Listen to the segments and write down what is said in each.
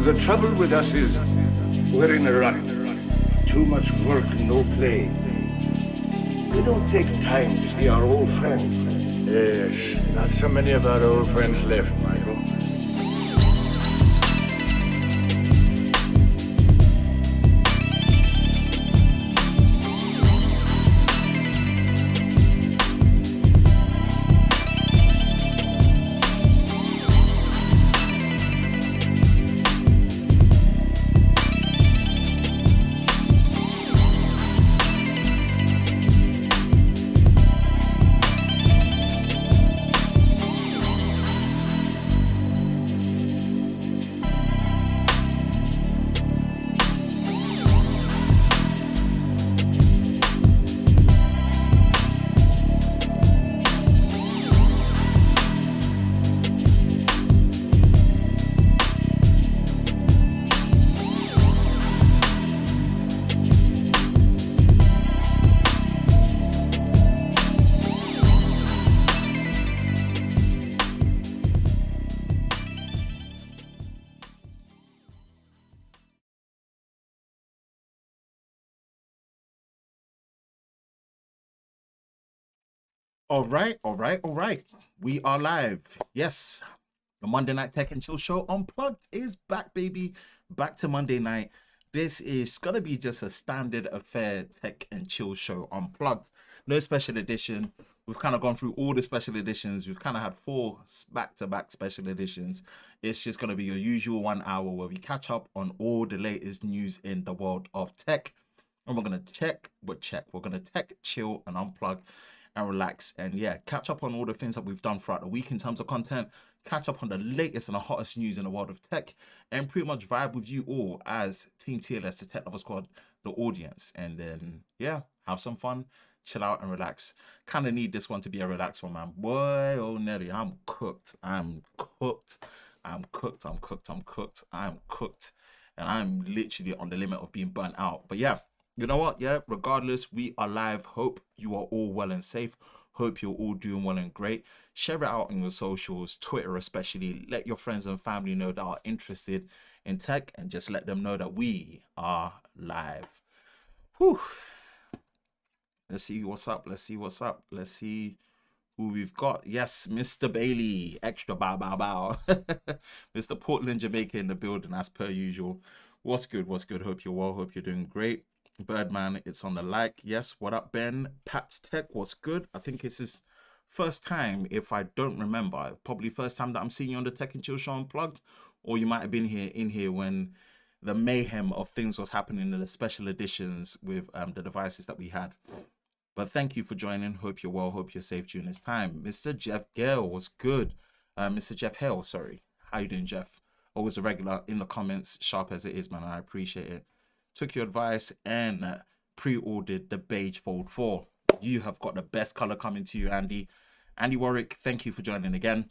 the trouble with us is we're in a rut. Too much work and no play. We don't take time to see our old friends. Yes, not so many of our old friends left, Michael. All right, all right, all right. We are live. Yes, the Monday Night Tech and Chill Show Unplugged is back, baby. Back to Monday night. This is gonna be just a standard affair Tech and Chill Show Unplugged. No special edition. We've kind of gone through all the special editions. We've kind of had 4 back-to-back special editions. It's just gonna be your usual 1 hour where we catch up on all the latest news in the world of tech. And we're gonna We're gonna tech, chill, and unplug and relax, and yeah, catch up on all the things that we've done throughout the week in terms of content, catch up on the latest and the hottest news in the world of tech, and pretty much vibe with you all as Team TLS, the Tech Lover Squad, the audience. And then yeah, have some fun, chill out and relax. Kind of need this one to be a relaxed one, man. Boy, oh Nelly, I'm cooked. I'm cooked. I'm cooked. I'm cooked. I'm cooked. I'm cooked. And I'm literally on the limit of being burnt out. But yeah, you know what? Yeah, regardless, we are live. Hope you are all well and safe. Hope you're all doing well and great. Share it out on your socials, Twitter especially. Let your friends and family know that are interested in tech, and just let them know that we are live. Whew. Let's see what's up. Let's see what's up. Let's see who we've got. Yes, Mr. Bailey. Extra bow, bow, bow. Mr. Portland, Jamaica in the building as per usual. What's good? What's good? Hope you're well. Hope you're doing great. Birdman, it's on the like. Yes, what up, Ben? Pat's Tech, what's good? I think it's his first time, if I don't remember. Probably first time that I'm seeing you on the Tech and Chill Show Unplugged. Or you might have been in here when the mayhem of things was happening in the special editions with the devices that we had. But thank you for joining. Hope you're well. Hope you're safe during this time. Mr. Jeff Gale, what's good? Mr. Jeff Hale, sorry. How you doing, Jeff? Always a regular in the comments, sharp as it is, man. I appreciate it. Took your advice and pre-ordered the Beige Fold 4. You have got the best color coming to you, Andy. Andy Warwick, thank you for joining again.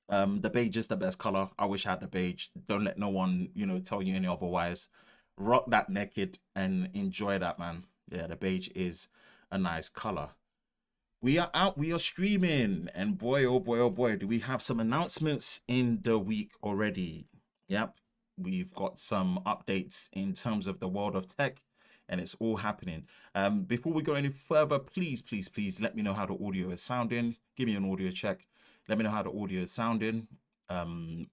The beige is the best color. I wish I had the beige. Don't let no one, tell you any otherwise. Rock that naked and enjoy that, man. Yeah, the beige is a nice color. We are out. We are streaming. And boy, oh boy, oh boy, do we have some announcements in the week already. Yep. We've got some updates in terms of the world of tech, and it's all happening. Before we go any further, please let me know how the audio is sounding. Give me an audio check. Let me know how the audio is sounding.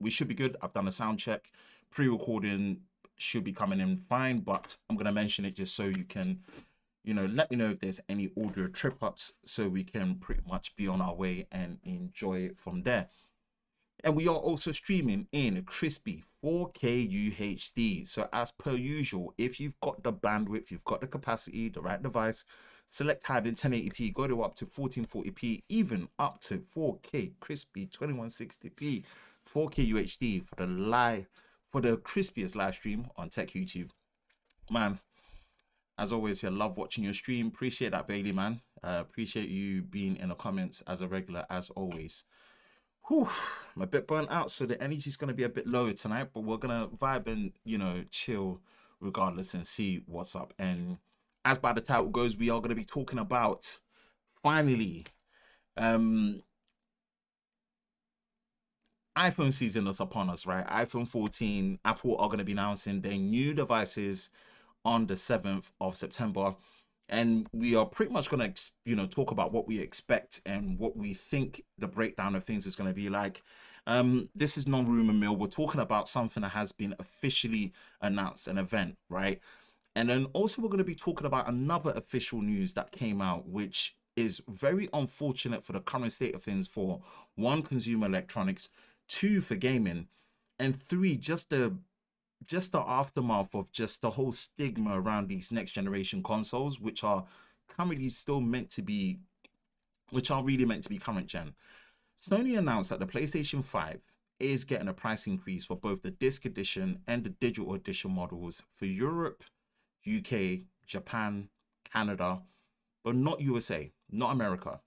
We should be good. I've done a sound check. Pre-recording should be coming in fine, but I'm going to mention it just so you can, let me know if there's any audio trip-ups so we can pretty much be on our way and enjoy it from there. And we are also streaming in crispy 4K UHD. So as per usual, if you've got the bandwidth, you've got the capacity, the right device, select hide in 1080p, go to up to 1440p, even up to 4K crispy 2160p, 4K UHD for the crispiest live stream on Tech YouTube. Man, as always, I love watching your stream. Appreciate that, Bailey, man. Appreciate you being in the comments as a regular, as always. Whew, I'm a bit burnt out, so the energy's going to be a bit lower tonight, but we're going to vibe and, chill regardless and see what's up. And as by the title goes, we are going to be talking about, finally, I'm iPhone season is upon us, right? iPhone 14, Apple are going to be announcing their new devices on the 7th of September. And we are pretty much going to, talk about what we expect and what we think the breakdown of things is going to be like. This is non-rumor mill. We're talking about something that has been officially announced, an event, right? And then also we're going to be talking about another official news that came out, which is very unfortunate for the current state of things for one, consumer electronics, two, for gaming, and three, just the aftermath of just the whole stigma around these next generation consoles, which are currently still meant to be, which are really meant to be current gen. Sony announced that the PlayStation 5 is getting a price increase for both the disc edition and the digital edition models for Europe, UK, Japan, Canada, but not USA, not America.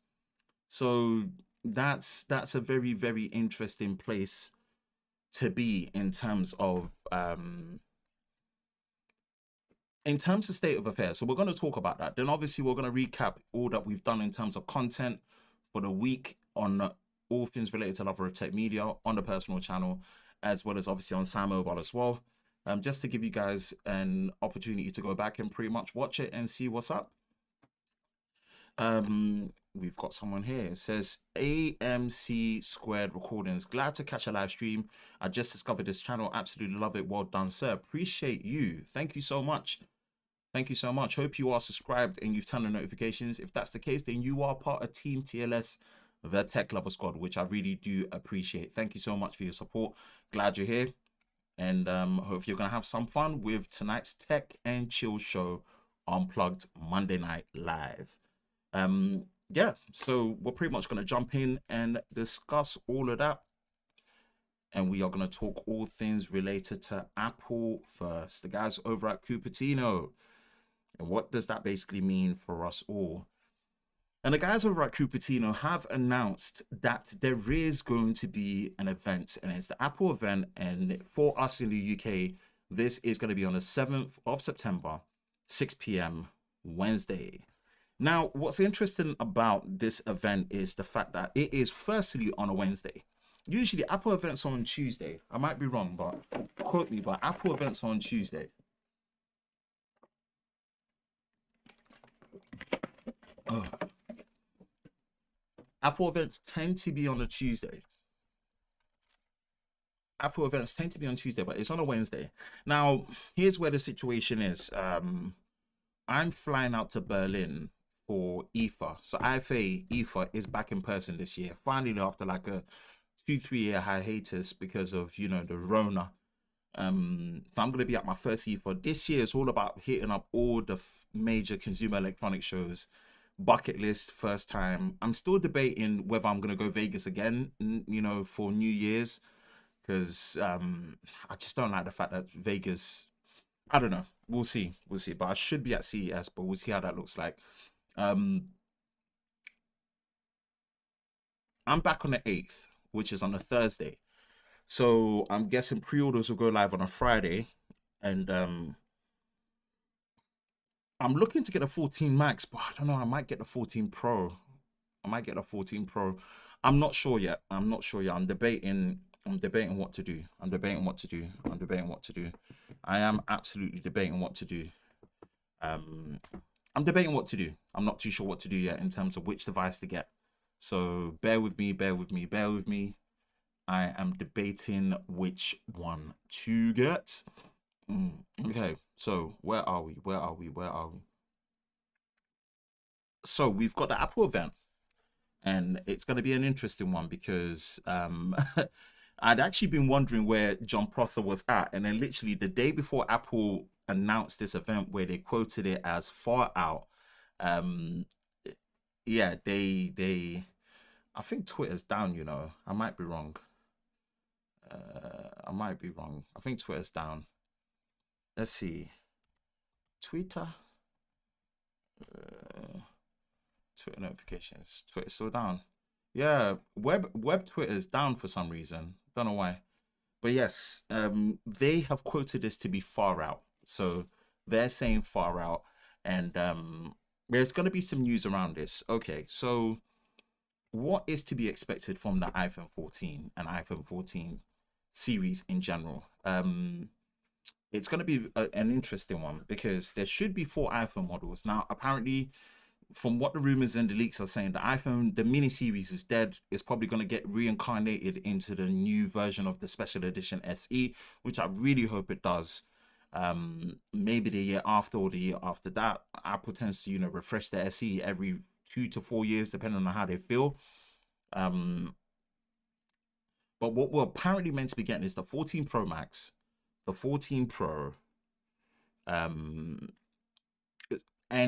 So that's a very, very interesting place to be in terms of state of affairs. So we're going to talk about that. Then obviously we're going to recap all that we've done in terms of content for the week on all things related to Lover of Tech Media on the personal channel, as well as obviously on Sam Mobile as well. Just to give you guys an opportunity to go back and pretty much watch it and see what's up. We've got someone here. It says AMC Squared Recordings. Glad to catch a live stream. I just discovered this channel. Absolutely love it. Well done, sir. Appreciate you. Thank you so much. Thank you so much. Hope you are subscribed and you've turned on notifications. If that's the case, then you are part of Team TLS, the Tech Lover Squad, which I really do appreciate. Thank you so much for your support. Glad you're here. And hope you're going to have some fun with tonight's Tech and Chill Show Unplugged Monday Night Live. Yeah, so we're pretty much going to jump in and discuss all of that. And we are going to talk all things related to Apple first. The guys over at Cupertino. And what does that basically mean for us all? And the guys over at Cupertino have announced that there is going to be an event. And it's the Apple event. And for us in the UK, this is going to be on the 7th of September, 6 p.m. Wednesday. Now, what's interesting about this event is the fact that it is firstly on a Wednesday. Usually Apple events are on Tuesday. I might be wrong, but quote me, but Apple events are on Tuesday. Oh. Apple events tend to be on a Tuesday. Apple events tend to be on Tuesday, but it's on a Wednesday. Now, here's where the situation is. I'm flying out to Berlin for IFA. So IFA is back in person this year. Finally, after like a 2-3 year hiatus because of, the Rona. So I'm going to be at my first IFA. This year is all about hitting up all the major consumer electronic shows. Bucket list, first time. I'm still debating whether I'm going to go Vegas again, for New Year's. Because I just don't like the fact that Vegas, I don't know. We'll see. But I should be at CES, but we'll see how that looks like. I'm back on the 8th, which is on a Thursday. So I'm guessing pre-orders will go live on a Friday. And I'm looking to get a 14 Max, but I don't know. I might get the 14 Pro. I'm not sure yet. I'm debating what to do. I am absolutely debating what to do. I'm not too sure what to do yet in terms of which device to get. So bear with me. I am debating which one to get. Okay, so where are we? So we've got the Apple event. And it's going to be an interesting one because I'd actually been wondering where John Prosser was at. And then literally the day before Apple announced this event where they quoted it as far out. Yeah, I think Twitter's down, I might be wrong. I think Twitter's down. Let's see. Twitter notifications. Twitter's still down. Yeah, web Twitter's down for some reason. Don't know why. But yes, they have quoted this to be far out. So they're saying far out. And there's going to be some news around this. Okay, so what is to be expected from the iPhone 14 and iPhone 14 series in general? It's going to be an interesting one because there should be 4 iPhone models. Now, apparently, from what the rumors and the leaks are saying, the iPhone, the mini series is dead. It's probably going to get reincarnated into the new version of the special edition SE, which I really hope it does. Maybe the year after or the year after that. Apple tends to, you know, refresh the SE every 2 to 4 years, depending on how they feel. But what we're apparently meant to be getting is the 14 Pro Max, the 14 Pro, and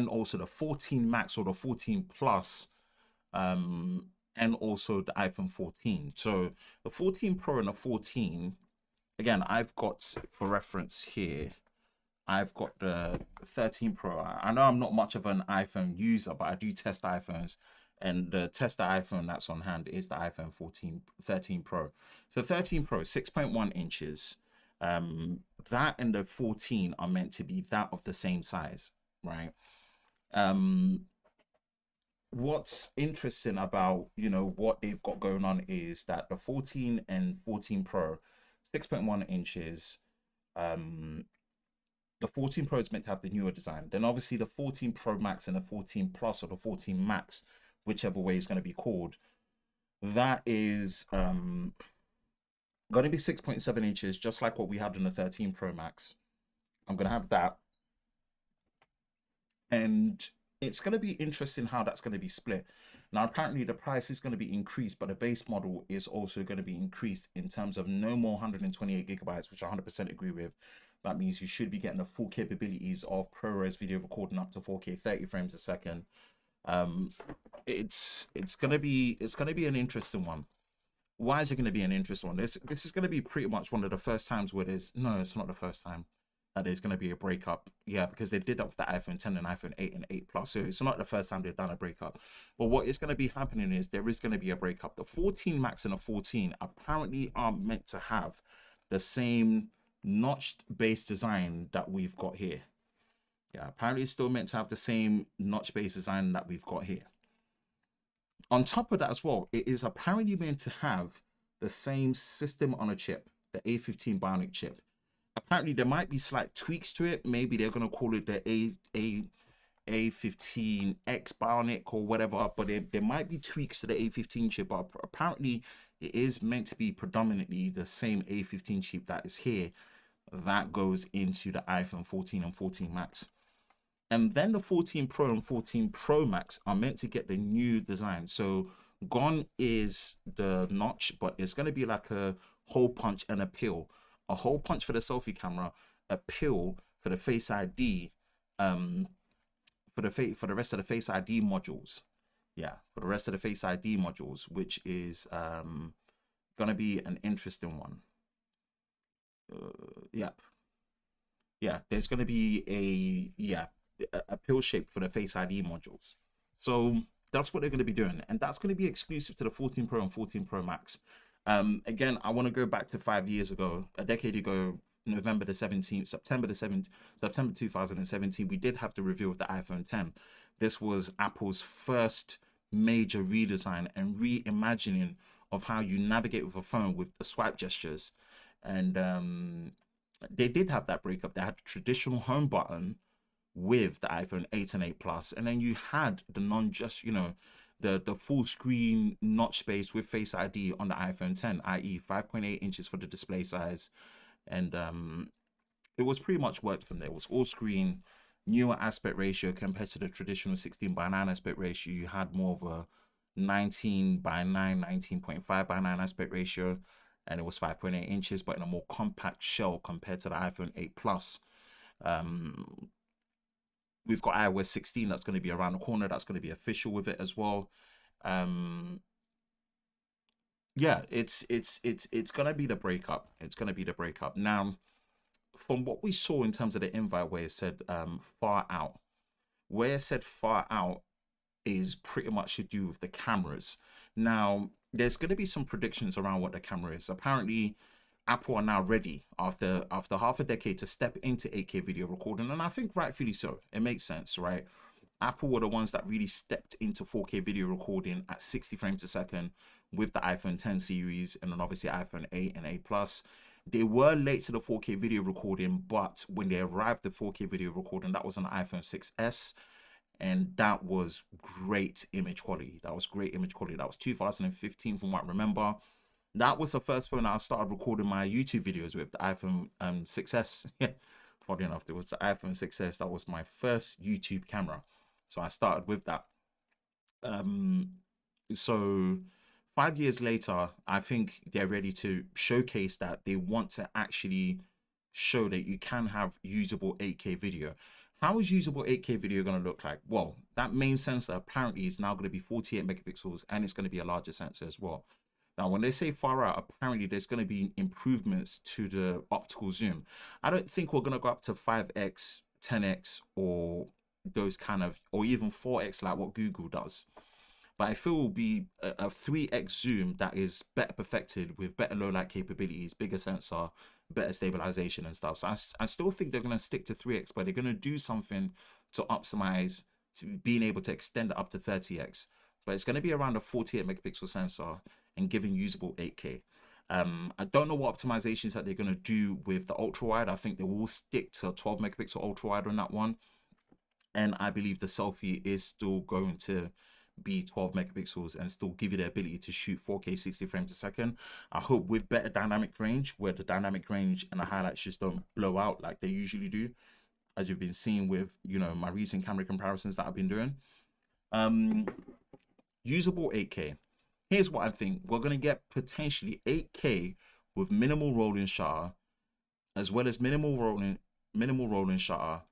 also the 14 Max or the 14 Plus, and also the iPhone 14. So the 14 Pro and the 14, again, I've got for reference here, I've got the 13 Pro. I know I'm not much of an iPhone user, but I do test iPhones. And the tester iPhone that's on hand is the iPhone 13 Pro. So 13 Pro, 6.1 inches. That and the 14 are meant to be that of the same size, right? What's interesting about, you know, what they've got going on is that the 14 and 14 Pro, 6.1 inches, the 14 Pro is meant to have the newer design. Then obviously the 14 Pro Max and the 14 Plus or the 14 Max, whichever way it's going to be called, that is going to be 6.7 inches, just like what we had in the 13 Pro Max. I'm going to have that. And it's going to be interesting how that's going to be split. Now, apparently the price is going to be increased, but the base model is also going to be increased in terms of no more 128 gigabytes, which I 100% agree with. That means you should be getting the full capabilities of ProRes video recording up to 4K 30 frames a second. It's gonna be an interesting one. Why is it going to be an interesting one? This is going to be pretty much one of the first times where it's not the first time that there's going to be a breakup. Yeah, because they did that with the iPhone 10 and iPhone 8 and 8 Plus. So it's not the first time they've done a breakup. But what is going to be happening is there is going to be a breakup. The 14 Max and the 14 apparently aren't meant to have the same notched base design that we've got here. Yeah, apparently it's still meant to have the same notch base design that we've got here. On top of that as well, it is apparently meant to have the same system on a chip, the A15 Bionic chip. Apparently there might be slight tweaks to it. Maybe they're going to call it the A15X Bionic or whatever, but there might be tweaks to the A15 chip. But apparently it is meant to be predominantly the same A15 chip that is here that goes into the iPhone 14 and 14 Max. And then the 14 Pro and 14 Pro Max are meant to get the new design. So gone is the notch, but it's going to be like a hole punch and a pill. A hole punch for the selfie camera, a pill for the Face ID, for the rest of the Face ID modules. Yeah, for the rest of the Face ID modules, which is going to be an interesting one. Yep. Yeah, there's going to be a pill shape for the Face ID modules. So that's what they're going to be doing. And that's going to be exclusive to the 14 Pro and 14 Pro Max. Again, I want to go back to 5 years ago, a decade ago, September 2017, we did have the reveal of the iPhone 10. This was Apple's first major redesign and reimagining of how you navigate with a phone with the swipe gestures. And they did have that breakup. They had the traditional home button with the iPhone 8 and 8 Plus, and then you had the the full screen notch space with Face ID on the iPhone 10, i.e. 5.8 inches for the display size. And it was pretty much worked from there. It was all screen, newer aspect ratio compared to the traditional 16:9 aspect ratio. You had more of a 19:9, 19.5 by 9 aspect ratio, and it was 5.8 inches, but in a more compact shell compared to the iPhone 8 Plus. We've got iOS 16 that's going to be around the corner. That's going to be official with it as well. Yeah, it's going to be the breakup. It's going to be the breakup. Now, from what we saw in terms of the invite where it said far out, where it said far out is pretty much to do with the cameras. Now, there's going to be some predictions around what the camera is. Apparently, Apple are now ready after half a decade to step into 8K video recording, and I think rightfully so. It makes sense, right? Apple were the ones that really stepped into 4K video recording at 60 frames a second with the iPhone 10 series, and then obviously iPhone 8 and 8 Plus. They were late to the 4K video recording, but when they arrived at 4K video recording, that was on the iPhone 6S, and that was great image quality. That was great image quality. That was 2015 from what I remember. That was the first phone I started recording my YouTube videos with, the iPhone 6S. Funny enough, it was the iPhone 6S. That was my first YouTube camera. So I started with that. So 5 years later, I think they're ready to showcase that they want to actually show that you can have usable 8K video. How is usable 8K video going to look like? Well, that main sensor apparently is now going to be 48 megapixels, and it's going to be a larger sensor as well. Now, when they say far out, apparently there's going to be improvements to the optical zoom. I don't think we're going to go up to 5x, 10x, or those kind of, or even 4x like what Google does. But I feel it will be a 3x zoom that is better perfected with better low light capabilities, bigger sensor, better stabilization and stuff. So I still think they're going to stick to 3x, but they're going to do something to optimize to being able to extend it up to 30x. But it's going to be around a 48 megapixel sensor and giving usable 8K. I don't know what optimizations that they're going to do with the ultra wide. I think they will stick to a 12 megapixel ultra wide on that one. And I believe the selfie is still going to be 12 megapixels and still give you the ability to shoot 4K 60 frames a second. I hope with better dynamic range, where the dynamic range and the highlights just don't blow out like they usually do, as you've been seeing with, you know, my recent camera comparisons that I've been doing. Usable 8K. Here's what I think. We're going to get potentially 8K with minimal rolling shutter, as well as minimal rolling shutter.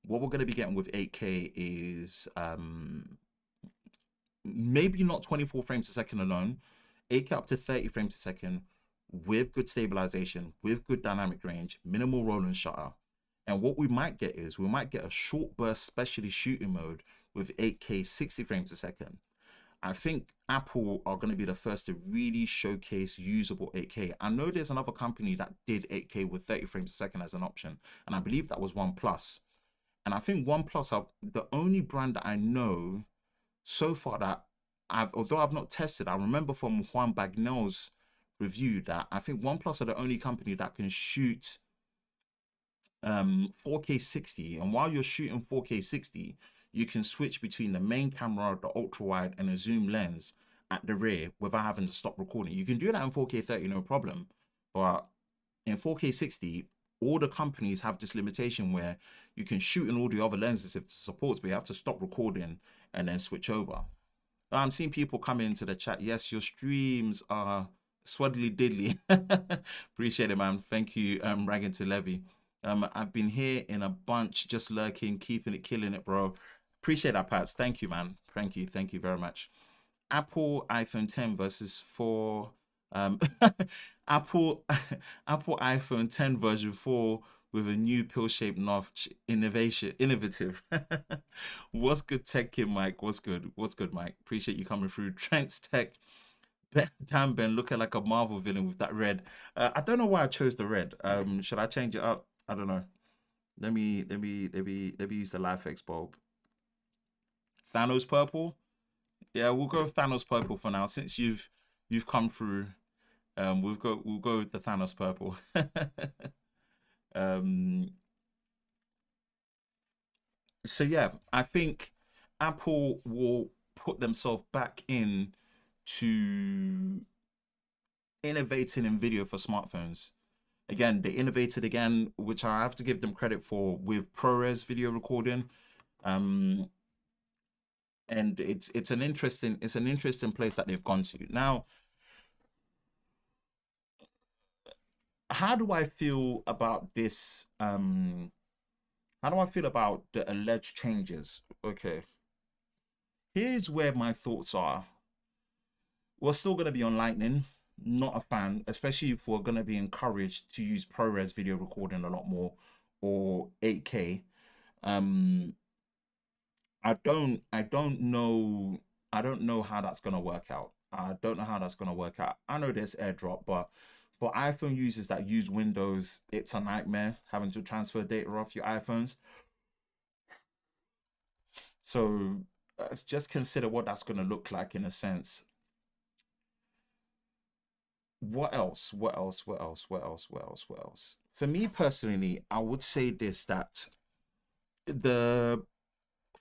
What we're going to be getting with 8K is maybe not 24 frames a second alone, 8K up to 30 frames a second with good stabilization, with good dynamic range, minimal rolling shutter. And what we might get is we might get a short burst specialty shooting mode with 8K 60 frames a second. I think Apple are going to be the first to really showcase usable 8K. I know there's another company that did 8K with 30 frames a second as an option, and I believe that was OnePlus. And I think OnePlus are the only brand that I know so far that although I've not tested, I remember from Juan Bagnell's review that I think OnePlus are the only company that can shoot 4K 60. And while you're shooting 4K 60, you can switch between the main camera, the ultra wide, and a zoom lens at the rear without having to stop recording. You can do that in 4K 30, no problem. But in 4K 60, all the companies have this limitation where you can shoot in all the other lenses if it supports, but you have to stop recording and then switch over. I'm seeing people come into the chat. Yes, your streams are swaddly diddly. Appreciate it, man. Thank you, Ragging to Levy. I've been here in a bunch, just lurking, keeping it, killing it, bro. Appreciate that, Pats. Thank you, man. Thank you very much. Apple iPhone 10 versus 4. Apple iPhone 10 version 4 with a new pill-shaped notch. Innovative. What's good, Tech Kid Mike? What's good, Mike? Appreciate you coming through. Trent's Tech. Damn, Ben, looking like a Marvel villain with that red. I don't know why I chose the red. Should I change it up? I don't know. Let me use the LifeX bulb. Thanos purple. Yeah, we'll go with Thanos purple for now. Since you've come through, we'll go with the Thanos purple. So yeah, I think Apple will put themselves back in to innovating in video for smartphones. Again, they innovated again, which I have to give them credit for with ProRes video recording. And it's an interesting place that they've gone to. Now, how do I feel about this? How do I feel about the alleged changes? Okay. Here's where my thoughts are. We're still going to be on Lightning. Not a fan, especially if we're going to be encouraged to use ProRes video recording a lot more, or 8K. I don't know how that's going to work out. I don't know how that's going to work out. I know there's AirDrop, but for iPhone users that use Windows, it's a nightmare having to transfer data off your iPhones. So just consider what that's going to look like in a sense. What else? What else? What else? What else? What else? What else? For me personally, I would say this, that the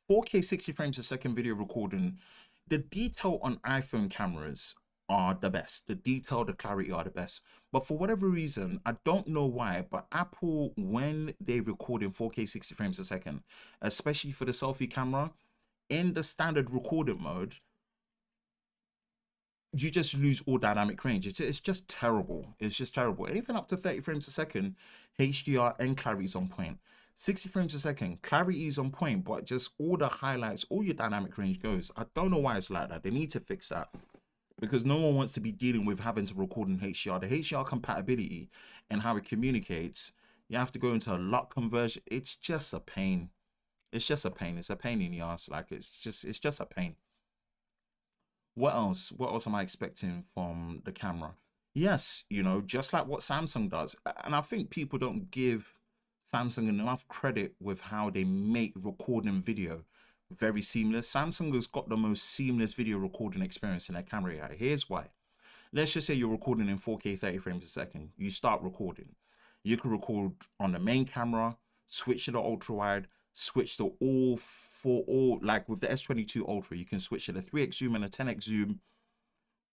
4K 60 frames a second video recording, the detail on iPhone cameras are the best. The detail, the clarity are the best. But for whatever reason, I don't know why, but Apple, when they record in 4K 60 frames a second, especially for the selfie camera, in the standard recording mode, you just lose all dynamic range. It's just terrible. It's just terrible. Anything up to 30 frames a second, HDR and clarity is on point. 60 frames a second, clarity is on point, but just all the highlights, all your dynamic range goes. I don't know why it's like that. They need to fix that, because no one wants to be dealing with having to record in HDR. The HDR compatibility and how it communicates, you have to go into a LUT conversion. It's just a pain. It's just a pain. It's a pain in the ass. Like it's just a pain. What else? What else am I expecting from the camera? Yes, just like what Samsung does. And I think people don't give Samsung enough credit with how they make recording video very seamless. Samsung has got the most seamless video recording experience in their camera AI. Here's why. Let's just say you're recording in 4K 30 frames a second. You start recording. You can record on the main camera, switch to the ultra wide, switch to all, like with the S22 Ultra, you can switch to the 3x zoom and a 10x zoom,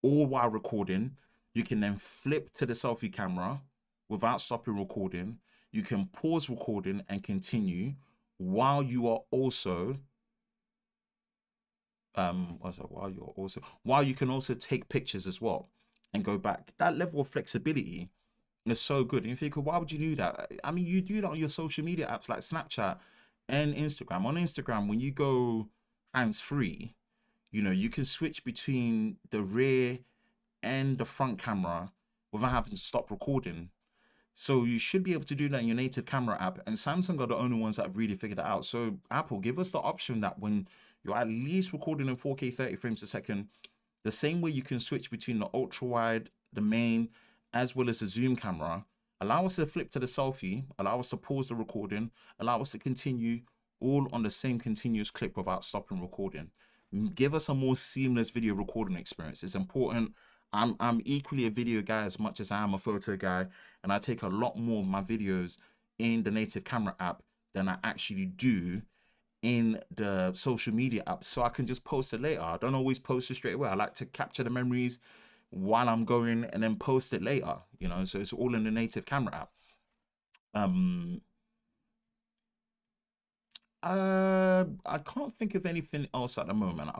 all while recording. You can then flip to the selfie camera without stopping recording. You can pause recording and continue while you are also while you can also take pictures as well and go back. That level of flexibility is so good. And you think, why would you do that? I mean, you do that on your social media apps like Snapchat and Instagram. On Instagram, when you go hands-free, you can switch between the rear and the front camera without having to stop recording. So you should be able to do that in your native camera app. And Samsung are the only ones that have really figured it out. So Apple, give us the option that when you're at least recording in 4K 30 frames a second, the same way you can switch between the ultra wide, the main, as well as the zoom camera, allow us to flip to the selfie, allow us to pause the recording, allow us to continue all on the same continuous clip without stopping recording. Give us a more seamless video recording experience. It's important. I'm equally a video guy as much as I am a photo guy, and I take a lot more of my videos in the native camera app than I actually do in the social media app, so I can just post it later. I don't always post it straight away. I like to capture the memories while I'm going and then post it later, so it's all in the native camera app. I can't think of anything else at the moment.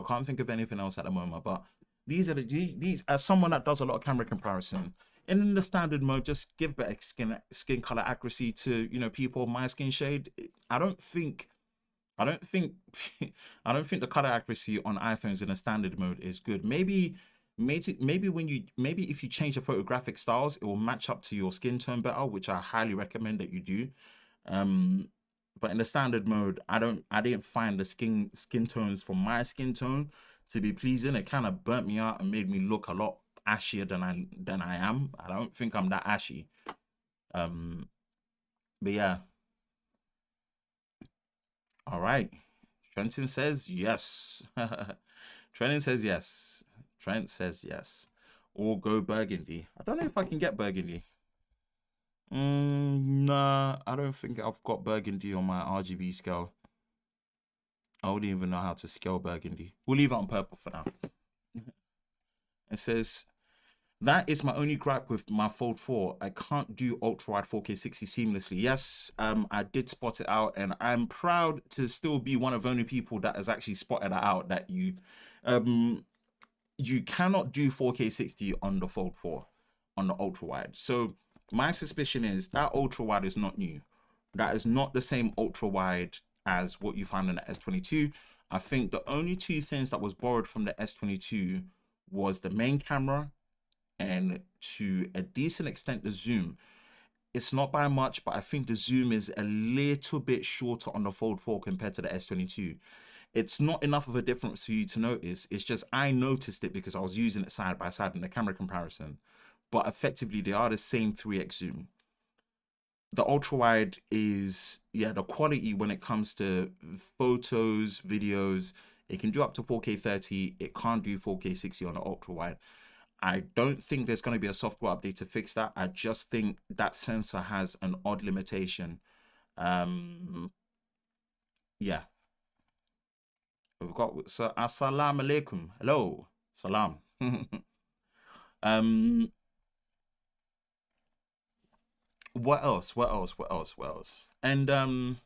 But these are these, as someone that does a lot of camera comparison, in the standard mode, just give better skin color accuracy to people of my skin shade. I don't think I don't think the color accuracy on iPhones in a standard mode is good. Maybe if you change the photographic styles, it will match up to your skin tone better, which I highly recommend that you do. But in the standard mode, I didn't find the skin tones for my skin tone to be pleasing. It kind of burnt me out and made me look a lot ashier than I am. I don't think I'm that ashy. But yeah. All right. Trenton says yes. Trenton says yes. Trent says yes. Or go burgundy. I don't know if I can get burgundy. Nah, I don't think I've got burgundy on my RGB scale. I wouldn't even know how to scale burgundy. We'll leave it on purple for now. It says, that is my only gripe with my Fold 4. I can't do ultra-wide 4K 60 seamlessly. Yes, I did spot it out, and I'm proud to still be one of the only people that has actually spotted that out, that you cannot do 4K 60 on the Fold 4, on the ultra-wide. So my suspicion is that ultra-wide is not new. That is not the same ultra-wide as what you find in the S22. I think the only two things that was borrowed from the S22 was the main camera, and to a decent extent the zoom. It's not by much, but I think the zoom is a little bit shorter on the Fold 4 compared to the S22. It's not enough of a difference for you to notice. It's just I noticed it because I was using it side by side in the camera comparison. But effectively, they are the same 3x zoom. the ultra wide is, yeah, the quality when it comes to photos, videos, it can do up to 4K 30. It can't do 4K 60 on the ultra wide. I don't think there's going to be a software update to fix that. I just think that sensor has an odd limitation. Yeah. We've got, so assalamu alaikum. Hello. Salam. um what else? And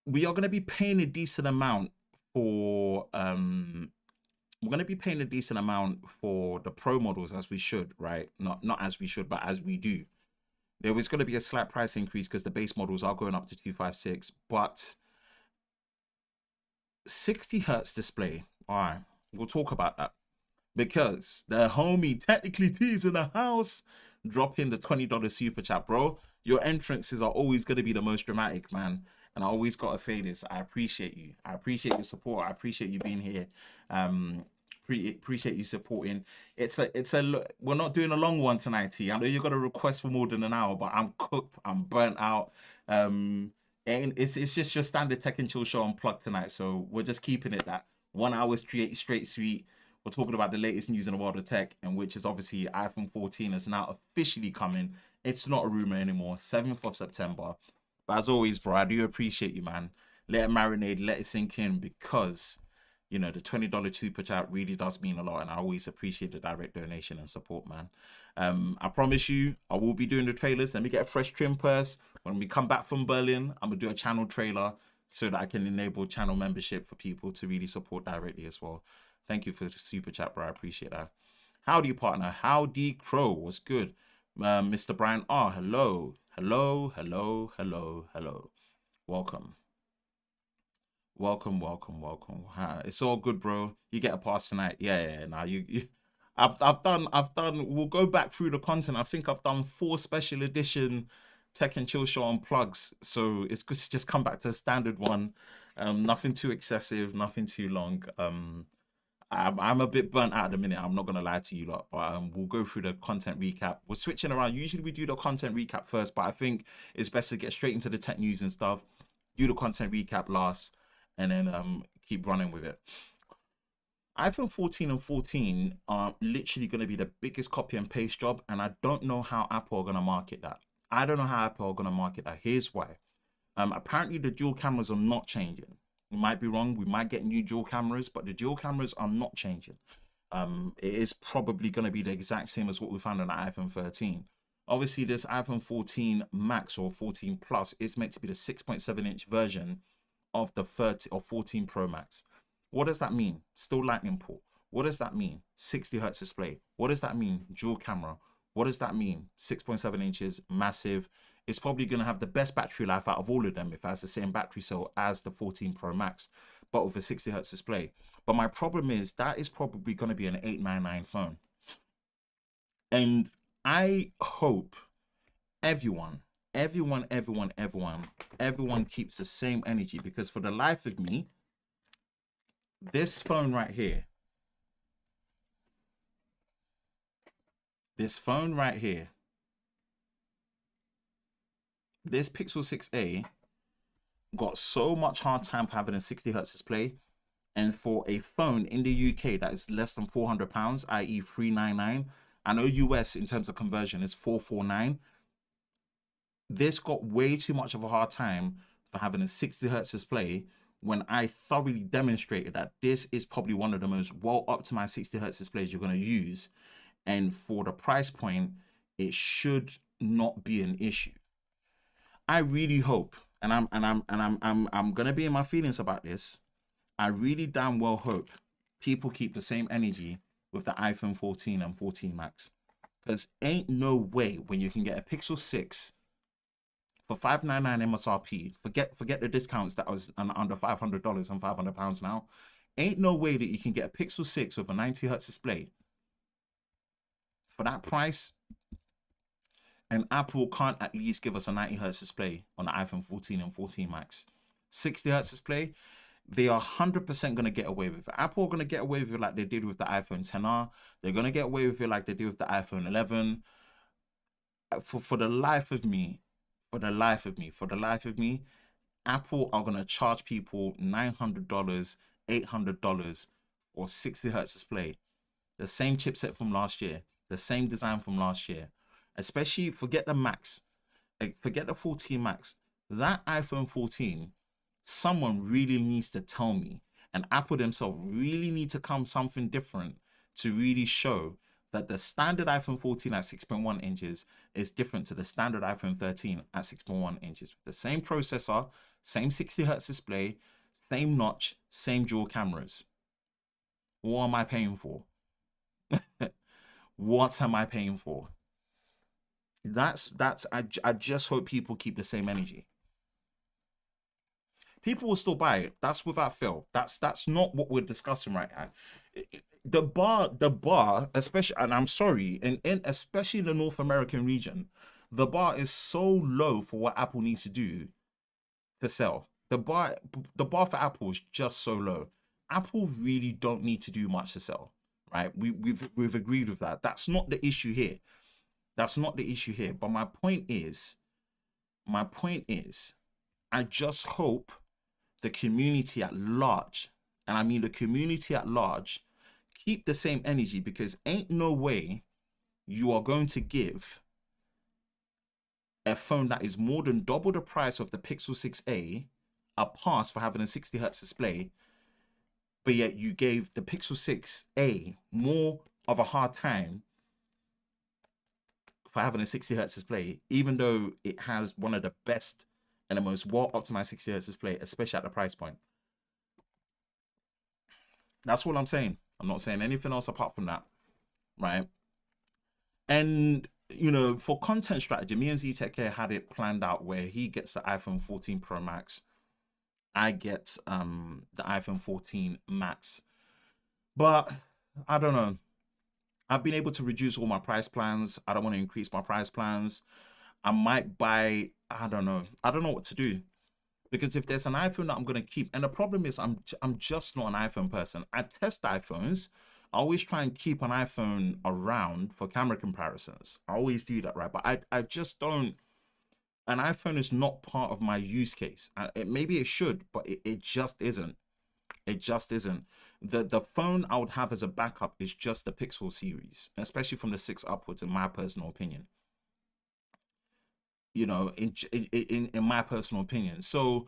we are going to be paying a decent amount for we're going to be paying a decent amount for the pro models, as we should, right? Not as we should, but as we do. There was going to be a slight price increase because the base models are going up to 256, but 60 hertz display. All right, we'll talk about that, because the homie Technically T's in the house dropping the $20 super chat, bro. Your entrances are always going to be the most dramatic, man. And I always got to say this. I appreciate you. I appreciate your support. I appreciate you being here. Appreciate you supporting. We're not doing a long one tonight, T. I know you got a request for more than an hour, but I'm cooked. I'm burnt out. And it's just your standard Tech and Chill show unplugged tonight. So we're just keeping it that 1 hour straight sweet. We're talking about the latest news in the world of tech, and which is obviously iPhone 14 is now officially coming. It's not a rumor anymore. 7th of September. But as always, bro, I do appreciate you, man. Let it marinate, let it sink in, because, you know, the $20 super chat really does mean a lot, and I always appreciate the direct donation and support, man. I promise you, I will be doing the trailers. Let me get a fresh trim purse. When we come back from Berlin, I'm going to do a channel trailer so that I can enable channel membership for people to really support directly as well. Thank you for the super chat, bro. I appreciate that. Howdy, partner. Howdy, Crow. What's good? Mr. Brian R. Hello. Hello. Welcome. It's all good, bro. You get a pass tonight. Yeah. Now I've done. We'll go back through the content. I think I've done 4 special edition Tech and Chill show unplugs. So it's good to just come back to a standard one. Nothing too excessive, nothing too long. I'm a bit burnt out at the minute. I'm not gonna lie to you lot, but we'll go through the content recap. We're switching around. Usually we do the content recap first, but I think it's best to get straight into the tech news and stuff. Do the content recap last, and then keep running with it. iPhone 14 and 14 are literally going to be the biggest copy and paste job, and I don't know how Apple are going to market that. Here's why. Apparently the dual cameras are not changing. We might be wrong. We might get new dual cameras, but the dual cameras are not changing. It is probably going to be the exact same as what we found on the iPhone 13. Obviously, this iPhone 14 Max or 14 Plus is meant to be the 6.7-inch version of the 14 Pro Max. What does that mean? Still Lightning port. What does that mean? 60 hertz display. What does that mean? Dual camera. What does that mean? 6.7 inches, massive. It's probably going to have the best battery life out of all of them if it has the same battery cell as the 14 Pro Max, but with a 60 hertz display. But my problem is that is probably going to be an 899 phone. And I hope everyone keeps the same energy, because for the life of me, this phone right here, this Pixel 6a got so much hard time for having a 60 hertz display, and for a phone in the UK that is less than £400, i.e. 399, I know US in terms of conversion is 449. This got way too much of a hard time for having a 60 hertz display, when I thoroughly demonstrated that this is probably one of the most well optimized 60 hertz displays you're going to use, and for the price point, it should not be an issue. I really hope, and I'm gonna be in my feelings about this. I really damn well hope people keep the same energy with the iPhone 14 and 14 Max, because ain't no way when you can get a Pixel 6 for $599 MSRP. Forget the discounts that was under $500 and £500 now. Ain't no way that you can get a Pixel 6 with a 90 hertz display for that price, and Apple can't at least give us a 90 hertz display on the iPhone 14 and 14 Max. 60 hertz display, they are 100% going to get away with it. Apple are going to get away with it like they did with the iPhone XR. They're going to get away with it like they did with the iPhone 11. for the life of me, for the life of me, Apple are gonna charge people $900, $800 or 60 hertz display. The same chipset from last year, the same design from last year. Especially forget the Max, forget the 14 Max. That iPhone 14, someone really needs to tell me, and Apple themselves really need to come something different to really show that the standard iPhone 14 at 6.1 inches is different to the standard iPhone 13 at 6.1 inches. The same processor, same 60 hertz display, same notch, same dual cameras. What am I paying for? What am I paying for? I just hope people keep the same energy. People will still buy it. That's without fail. That's not what we're discussing right now. The bar, especially, and I'm sorry, in especially the North American region, the bar is so low for what Apple needs to do to sell. The bar for Apple is just so low. Apple really don't need to do much to sell, right? We've agreed with that. That's not the issue here. That's not the issue here. But my point is, I just hope the community at large, and I mean the community at large, keep the same energy, because ain't no way you are going to give a phone that is more than double the price of the Pixel 6a a pass for having a 60 hertz display, but yet you gave the Pixel 6a more of a hard time for having a 60 hertz display, even though it has one of the best and the most well optimized 60 hertz display, especially at the price point. That's all I'm saying. I'm not saying anything else apart from that, right? And for content strategy, me and ZTech here had it planned out where he gets the iPhone 14 Pro Max, I get the iPhone 14 Max. But I don't know. I've been able to reduce all my price plans. I don't want to increase my price plans. I might buy, I don't know. I don't know what to do. Because if there's an iPhone that I'm going to keep, and the problem is I'm just not an iPhone person. I test iPhones. I always try and keep an iPhone around for camera comparisons. I always do that, right? But I just don't, an iPhone is not part of my use case. Maybe it should, but it just isn't. It just isn't. The phone I would have as a backup is just the Pixel series, especially from the 6 upwards, in my personal opinion. In my personal opinion. So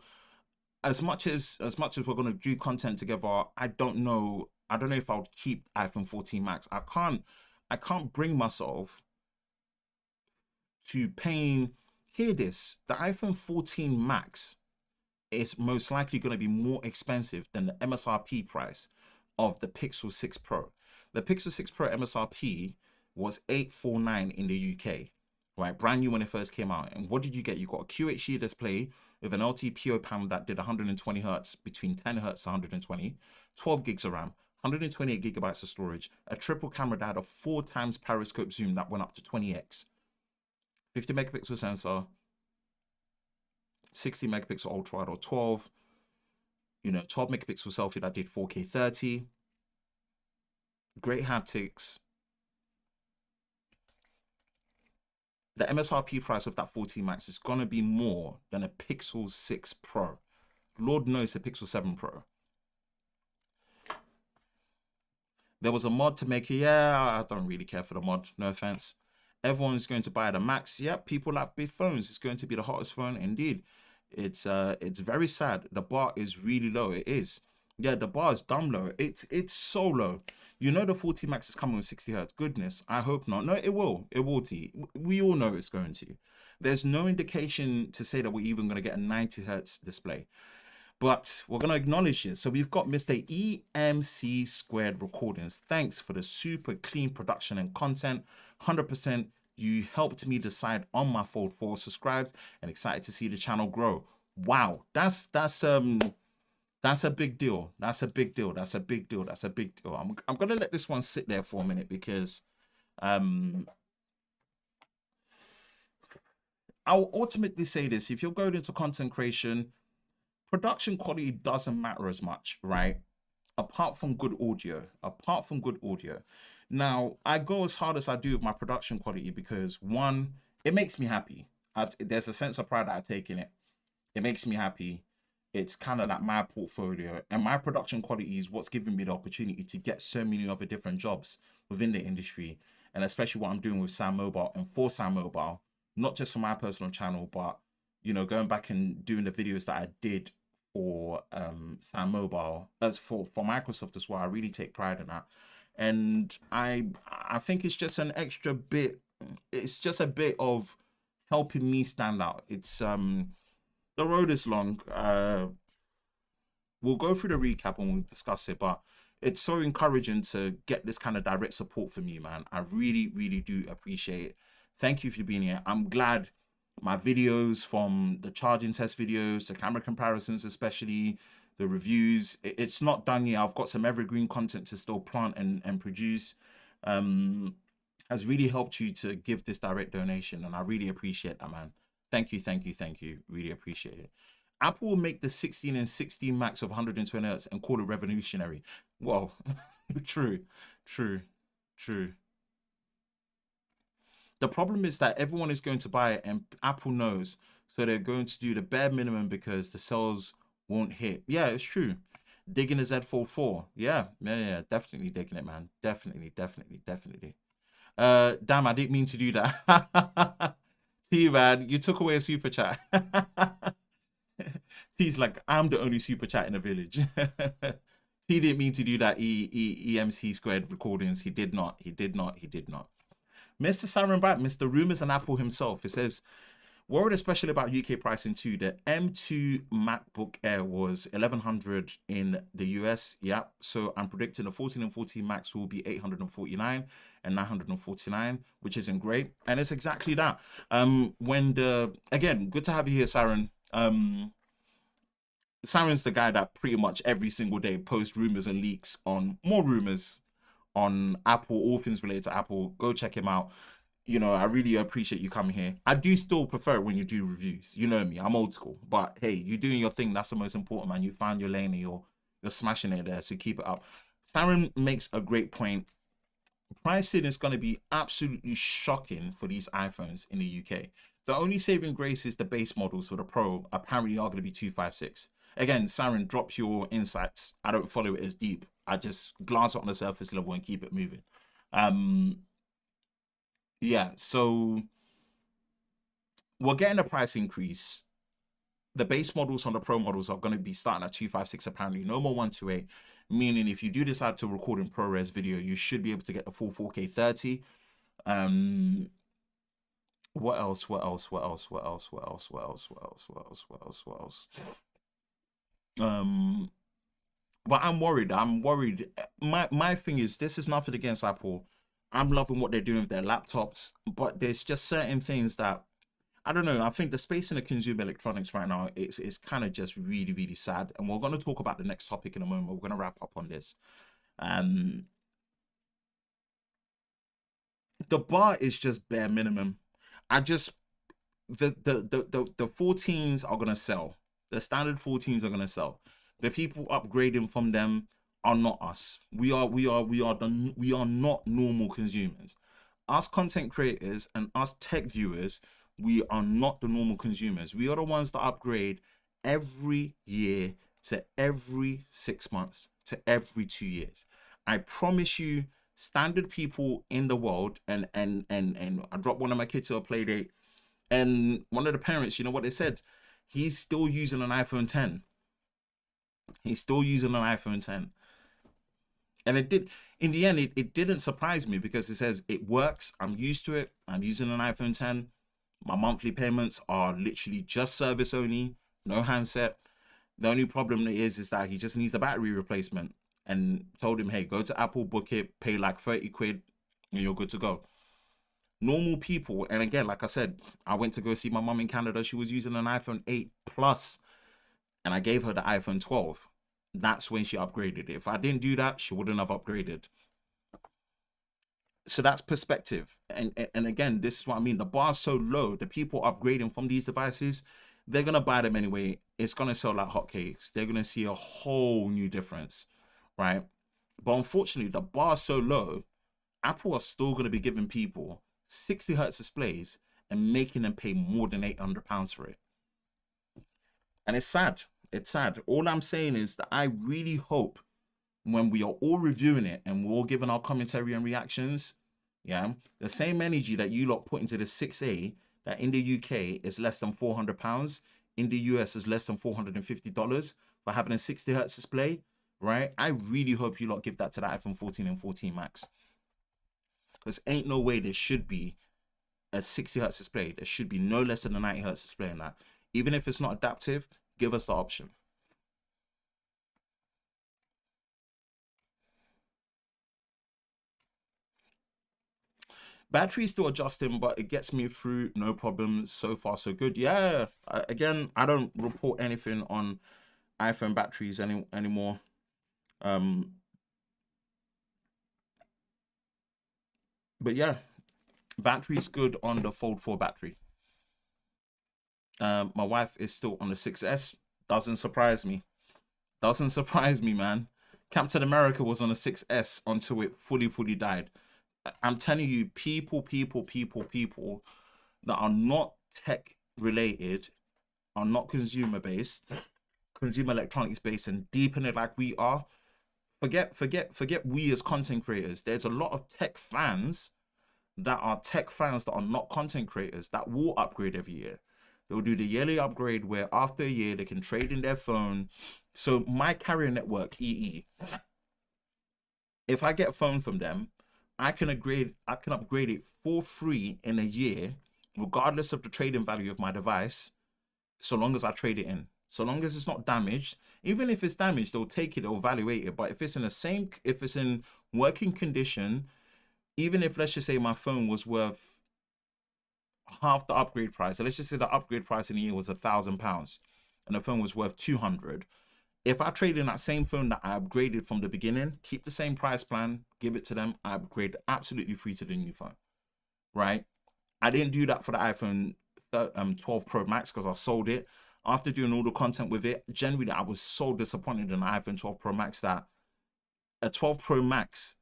as much as we're gonna do content together, I don't know if I would keep iPhone 14 Max. I can't bring myself to paying. Hear this: the iPhone 14 Max is most likely going to be more expensive than the MSRP price of the Pixel 6 Pro. The Pixel 6 Pro MSRP was $849 in the UK, right? Brand new when it first came out. And what did you get? You got a QHD display with an LTPO panel that did 120 hertz, between 10 hertz to 120, 12 gigs of RAM, 128 gigabytes of storage, a triple camera that had a 4 times periscope zoom that went up to 20x, 50 megapixel sensor, 60 megapixel ultra wide, or 12 megapixel selfie that did 4K 30. Great haptics. The MSRP price of that 14 Max is gonna be more than a Pixel 6 Pro. Lord knows a Pixel 7 Pro. There was a mod to make it. Yeah, I don't really care for the mod, no offense. Everyone's going to buy the Max. Yep, people like big phones. It's going to be the hottest phone indeed. It's very sad. The bar is really low. It is. Yeah, the bar is dumb low. It's so low. The 40 Max is coming with 60 hertz. Goodness, I hope not. No, it will. It will, T. We all know it's going to. There's no indication to say that we're even going to get a 90 hertz display. But we're going to acknowledge this. So we've got Mr. EMC Squared Recordings. Thanks for the super clean production and content. 100%. You helped me decide on my Fold 4. Subscribed and excited to see the channel grow. Wow, that's a big deal. That's a big deal. That's a big deal. That's a big deal. I'm gonna let this one sit there for a minute because I'll ultimately say this: if you're going into content creation, production quality doesn't matter as much, right? Apart from good audio. Now, I go as hard as I do with my production quality because, one, it makes me happy. There's a sense of pride that I take in it. It makes me happy. It's kind of like my portfolio and my production quality is what's giving me the opportunity to get so many other different jobs within the industry, and especially what I'm doing with Sam Mobile and for Sam Mobile, not just for my personal channel, but going back and doing the videos that I did for Sam Mobile as for Microsoft as well. I really take pride in that, and I think it's just an extra bit. It's just a bit of helping me stand out. It's the road is long. We'll go through the recap and we'll discuss it, but it's so encouraging to get this kind of direct support from you, man. I really, really do appreciate it. Thank you for being here. I'm glad my videos, from the charging test videos, the camera comparisons, especially the reviews, it's not done yet. I've got some evergreen content to still plant and produce. Has really helped you to give this direct donation, and I really appreciate that, man. Thank you, thank you, thank you. Really appreciate it. Apple will make the 16 and 16 Max of 120 Hz and call it revolutionary. Well, true. The problem is that everyone is going to buy it, and Apple knows, so they're going to do the bare minimum because the sales won't hit. Yeah, it's true. Digging a Z Fold 4. Yeah, definitely digging it, man. Definitely. Damn, I didn't mean to do that. T, man, you took away a super chat. T's like, I'm the only super chat in the village. T didn't mean to do that. EMC squared recordings. He did not. Mr. Siren Bat, Mr. Rumors and Apple himself. It says, worried especially about UK pricing too. The M2 MacBook Air was 1100 in the US. Yeah, so I'm predicting the 14 and 14 Max will be 849 and 949, which isn't great. And it's exactly that. Again, good to have you here, Siren. Siren's the guy that pretty much every single day posts rumors and leaks on more rumors on Apple, all things related to Apple. Go check him out. I really appreciate you coming here. I do still prefer it when you do reviews. You know me, I'm old school. But hey, you're doing your thing. That's the most important, man. You found your lane and you're smashing it there. So keep it up. Siren makes a great point. Pricing is going to be absolutely shocking for these iPhones in the UK. The only saving grace is the base models for the Pro apparently are going to be 256. Again, Siren, drop your insights. I don't follow it as deep. I just glance on the surface level and keep it moving. Yeah, so we're getting a price increase. The base models on the Pro models are going to be starting at 256 apparently, no more 128. Meaning if you do decide to record in ProRes video, you should be able to get the full 4K 30. What else? But I'm worried. My thing is, this is nothing against Apple. I'm loving what they're doing with their laptops, but there's just certain things that I don't know. I think the space in the consumer electronics right now is kind of just really, really sad. And we're going to talk about the next topic in a moment. We're going to wrap up on this. The bar is just bare minimum. The 14s are going to sell. The standard 14s are going to sell. The people upgrading from them are not us. We are not normal consumers. Us content creators and us tech viewers, we are not the normal consumers. We are the ones that upgrade every year to every 6 months to every 2 years. I promise you, standard people in the world, and I dropped one of my kids to a play date, and one of the parents, you know what they said? He's still using an iPhone 10. He's still using an iPhone 10. And in the end, it didn't surprise me because it says it works. I'm used to it. I'm using an iPhone 10. My monthly payments are literally just service only, no handset. The only problem is that he just needs a battery replacement, and told him, hey, go to Apple, book it, pay like 30 quid, and you're good to go. Normal people, and again, like I said, I went to go see my mum in Canada. She was using an iPhone 8 Plus, and I gave her the iPhone 12. That's when she upgraded. If I didn't do that, she wouldn't have upgraded. So that's perspective. And again, this is what I mean. The bar's so low. The people upgrading from these devices, they're going to buy them anyway. It's going to sell like hotcakes. They're going to see a whole new difference, right? But unfortunately, the bar's so low, Apple are still going to be giving people 60 hertz displays and making them pay more than £800 for it. And it's sad. It's sad. All I'm saying is that I really hope when we are all reviewing it and we're all giving our commentary and reactions, yeah, the same energy that you lot put into the 6A, that in the UK is less than £400, in the US is less than $450 for having a 60 hertz display, right? I really hope you lot give that to the iPhone 14 and 14 Max. Because ain't no way there should be a 60 hertz display. There should be no less than a 90 hertz display in that. Even if it's not adaptive, give us the option. Battery still adjusting, but it gets me through, no problem. So far, so good. Yeah, again, I don't report anything on iPhone batteries anymore. But yeah, battery's good on the Fold 4 battery. My wife is still on the 6S. Doesn't surprise me. Doesn't surprise me, man. Captain America was on a 6S until it fully died. I'm telling you, people that are not tech related, are not consumer based, consumer electronics based, and deep in it like we are. Forget we as content creators. There's a lot of tech fans that are not content creators that will upgrade every year. They'll do the yearly upgrade where after a year they can trade in their phone. So my carrier network, EE, if I get a phone from them, I can upgrade it for free in a year, regardless of the trading value of my device, so long as I trade it in. So long as it's not damaged. Even if it's damaged, they'll take it, they'll evaluate it. But if it's in working condition, even if, let's just say, my phone was worth half the upgrade price, so let's just say the upgrade price in a year was £1,000 and the phone was worth 200. If I trade in that same phone that I upgraded from the beginning, keep the same price plan, give it to them, I upgrade absolutely free to the new phone, right? I didn't do that for the iPhone 12 Pro Max because I sold it. After doing all the content with it, generally I was so disappointed in the iPhone 12 Pro Max that a 12 Pro Max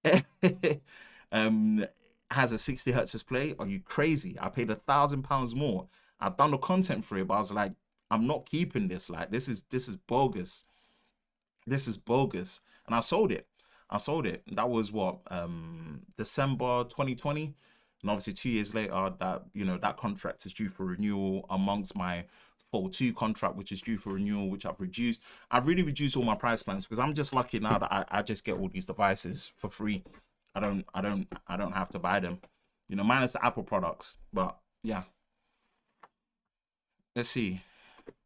has a 60 hertz display. Are you crazy? I paid £1,000 more. I've done the content for it, but I was like, I'm not keeping this. Like, this is bogus. This is bogus. And I sold it. That was what, December 2020. And obviously 2 years later, that contract is due for renewal amongst my Fold 2 contract, which is due for renewal, which I've reduced. I've really reduced all my price plans because I'm just lucky now that I just get all these devices for free. I don't have to buy them, minus the Apple products. But yeah. Let's see.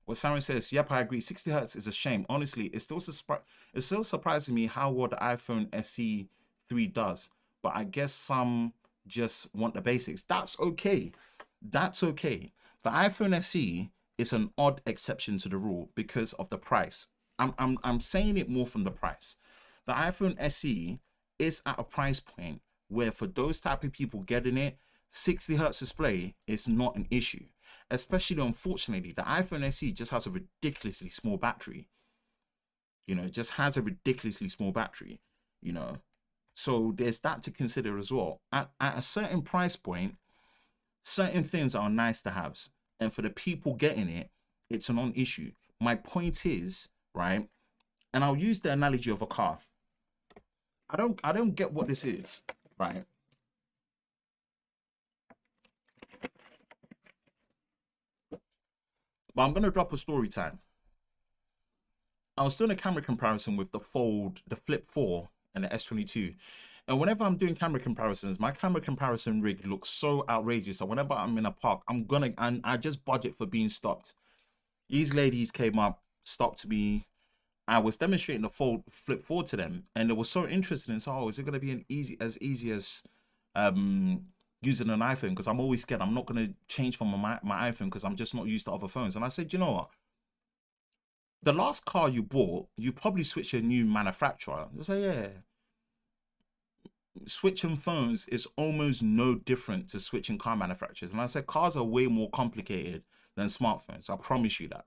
What Simon says, yep, I agree. 60 hertz is a shame. Honestly, it's still surprising me how well the iPhone SE 3 does. But I guess some just want the basics. That's okay. That's okay. The iPhone SE is an odd exception to the rule because of the price. I'm saying it more from the price. The iPhone SE is at a price point where for those type of people getting it, 60 hertz display is not an issue. Especially, unfortunately, the iPhone SE just has a ridiculously small battery. It just has a ridiculously small battery, So there's that to consider as well. At a certain price point, certain things are nice to haves. And for the people getting it, it's a non-issue. My point is, right, and I'll use the analogy of a car. I don't get what this is, right? But I'm going to drop a story time. I was doing a camera comparison with the Flip 4 and the S22. And whenever I'm doing camera comparisons, my camera comparison rig looks so outrageous that whenever I'm in a park, and I just budget for being stopped. These ladies came up, stopped me. I was demonstrating the Flip 4 to them, and they were so interested in, so, is it going to be as easy as using an iPhone? Because I'm always scared I'm not going to change from my iPhone because I'm just not used to other phones. And I said, you know what? The last car you bought, you probably switched a new manufacturer. They say, yeah. Switching phones is almost no different to switching car manufacturers. And I said, cars are way more complicated than smartphones. I promise you that.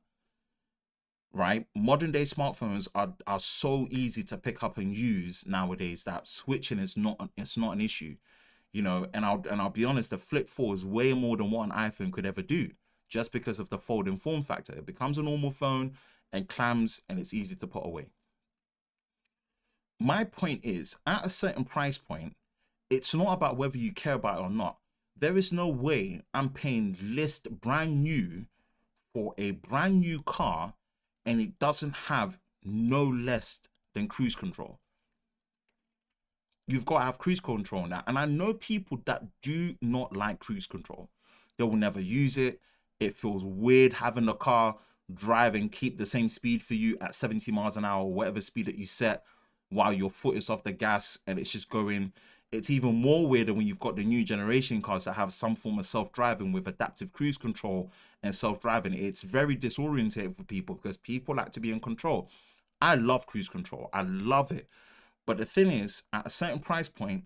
Right? Modern day smartphones are so easy to pick up and use nowadays that switching is not an issue. you know. And I'll be honest, the Flip 4 is way more than what an iPhone could ever do, just because of the folding form factor. It becomes a normal phone and clams, and it's easy to put away. My point is, at a certain price point, it's not about whether you care about it or not. There is no way I'm paying list brand new for a brand new car and it doesn't have no less than cruise control. You've got to have cruise control now. And I know people that do not like cruise control. They will never use it. It feels weird having the car drive and keep the same speed for you at 70 miles an hour, or whatever speed that you set, while your foot is off the gas and it's just going. It's even more weirder when you've got the new generation cars that have some form of self-driving with adaptive cruise control and self-driving. It's very disorientating for people because people like to be in control. I love cruise control. I love it. But the thing is, at a certain price point,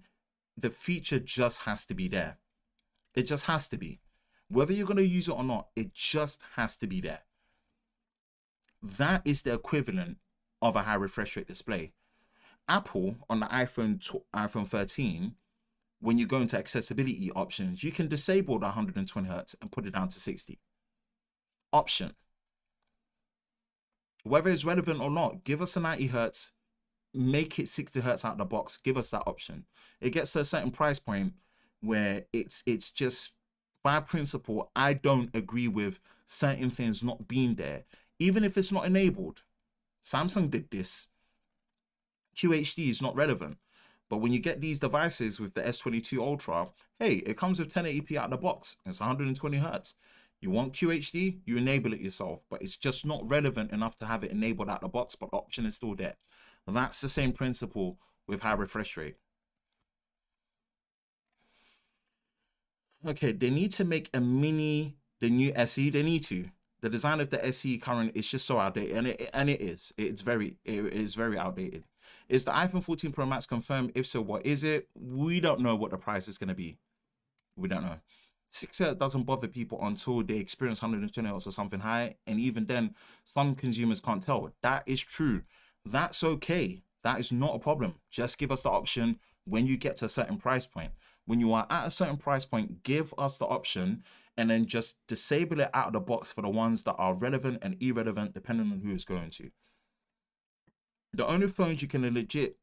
the feature just has to be there. It just has to be. Whether you're going to use it or not, it just has to be there. That is the equivalent of a high refresh rate display. Apple on the iPhone 13, when you go into accessibility options, you can disable the 120 hertz and put it down to 60. Option. Whether it's relevant or not, give us a 90 hertz, make it 60 hertz out of the box, give us that option. It gets to a certain price point where it's just, by principle, I don't agree with certain things not being there, even if it's not enabled. Samsung did this. QHD is not relevant. But when you get these devices with the S22 Ultra, hey, it comes with 1080p out of the box. It's 120 hertz. You want QHD, you enable it yourself, but it's just not relevant enough to have it enabled out of the box, but the option is still there. That's the same principle with high refresh rate. Okay, they need to make a mini, the new SE, they need to. The design of the SE current is just so outdated, and it is. It is very outdated. Is the iPhone 14 Pro Max confirmed? If so, what is it? We don't know what the price is going to be. We don't know. 6 hertz doesn't bother people until they experience 120 hertz or something high. And even then, some consumers can't tell. That is true. That's okay. That is not a problem. Just give us the option when you get to a certain price point. When you are at a certain price point, give us the option and then just disable it out of the box for the ones that are relevant and irrelevant, depending on who it's going to. The only phones you can legit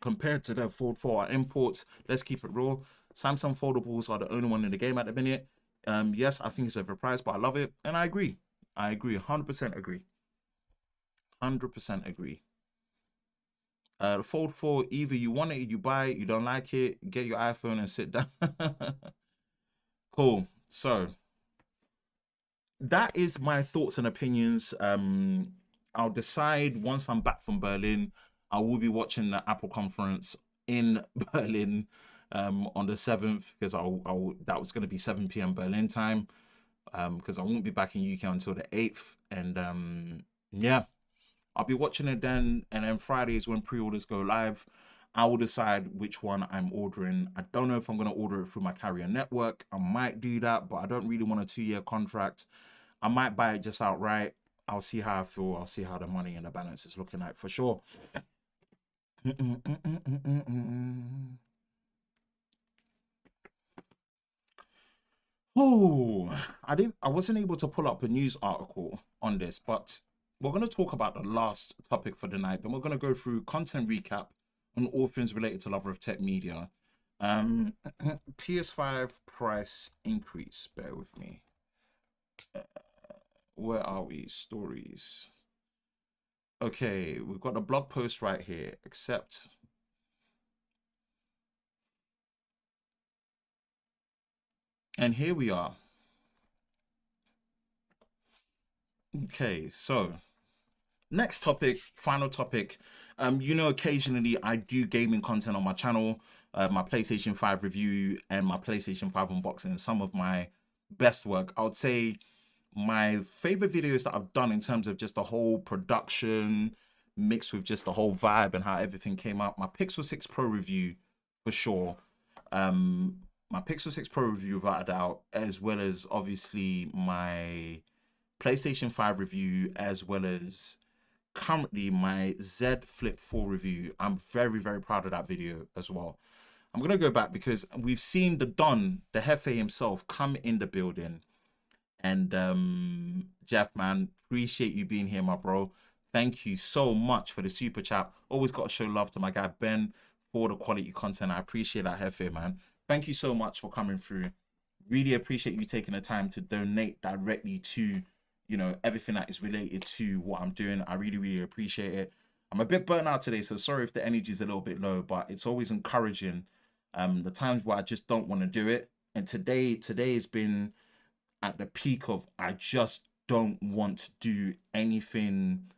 compare to the Fold 4 are imports. Let's keep it real. Samsung foldables are the only one in the game at the minute. Yes, I think it's overpriced, but I love it. And I agree. I agree. 100% agree. 100% agree. The Fold 4, either you want it, you buy it, you don't like it, get your iPhone and sit down. Cool. So that is my thoughts and opinions. I'll decide once I'm back from Berlin. I will be watching the Apple conference in Berlin on the 7th, because that was going to be 7 p.m. Berlin time, because I won't be back in UK until the 8th. And yeah, I'll be watching it then. And then Friday is when pre-orders go live. I will decide which one I'm ordering. I don't know if I'm going to order it through my carrier network. I might do that, but I don't really want a 2-year contract. I might buy it just outright. I'll see how I feel. I'll see how the money and the balance is looking like for sure. Oh, I wasn't able to pull up a news article on this, but we're going to talk about the last topic for the night. Then we're going to go through content recap on all things related to Lover of Tech Media. PS5 price increase. Bear with me. Where are we? Stories. Okay, we've got a blog post right here. Accept. And here we are. Okay, so next topic, final topic. You know, occasionally I do gaming content on my channel, my PlayStation 5 review and my PlayStation 5 unboxing, some of my best work. I would say my favorite videos that I've done in terms of just the whole production mixed with just the whole vibe and how everything came out. My Pixel 6 Pro review for sure. My Pixel 6 Pro review without a doubt, as well as obviously my PlayStation 5 review, as well as currently my Z Flip 4 review. I'm very, very proud of that video as well. I'm gonna go back because we've seen the Don, the Hefe himself, come in the building. And Jeff, man, appreciate you being here, my bro. Thank you so much for the super chat. Always got to show love to my guy Ben for the quality content. I appreciate that, Hefe, man. Thank you so much for coming through. Really appreciate you taking the time to donate directly to, you know, everything that is related to what I'm doing. I really, really appreciate it. I'm a bit burnt out today, so sorry if the energy is a little bit low, but it's always encouraging. The times where I just don't want to do it, and today has been at the peak of I just don't want to do anything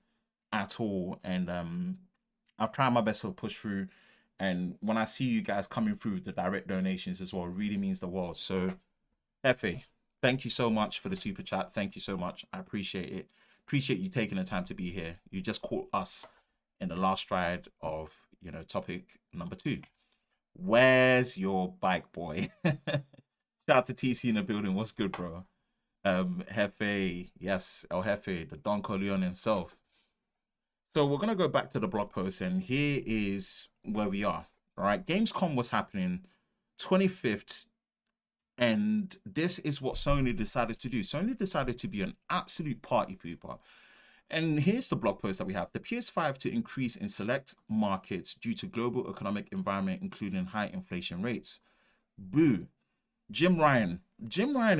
at all. And I've tried my best to push through. And when I see you guys coming through with the direct donations as well, it really means the world. So, Effie, thank you so much for the super chat. Thank you so much. I appreciate it. Appreciate you taking the time to be here. You just caught us in the last stride of, you know, topic number 2. Where's your bike, boy? Shout out to TC in the building. What's good, bro? Hefe, yes, El Hefe, the Don Corleone himself. So we're gonna go back to the blog post, and here is where we are. All right, Gamescom was happening 25th, and this is what Sony decided to do. Sony decided to be an absolute party pooper. And here's the blog post that we have. The PS5 to increase in select markets due to global economic environment, including high inflation rates. Boo. Jim Ryan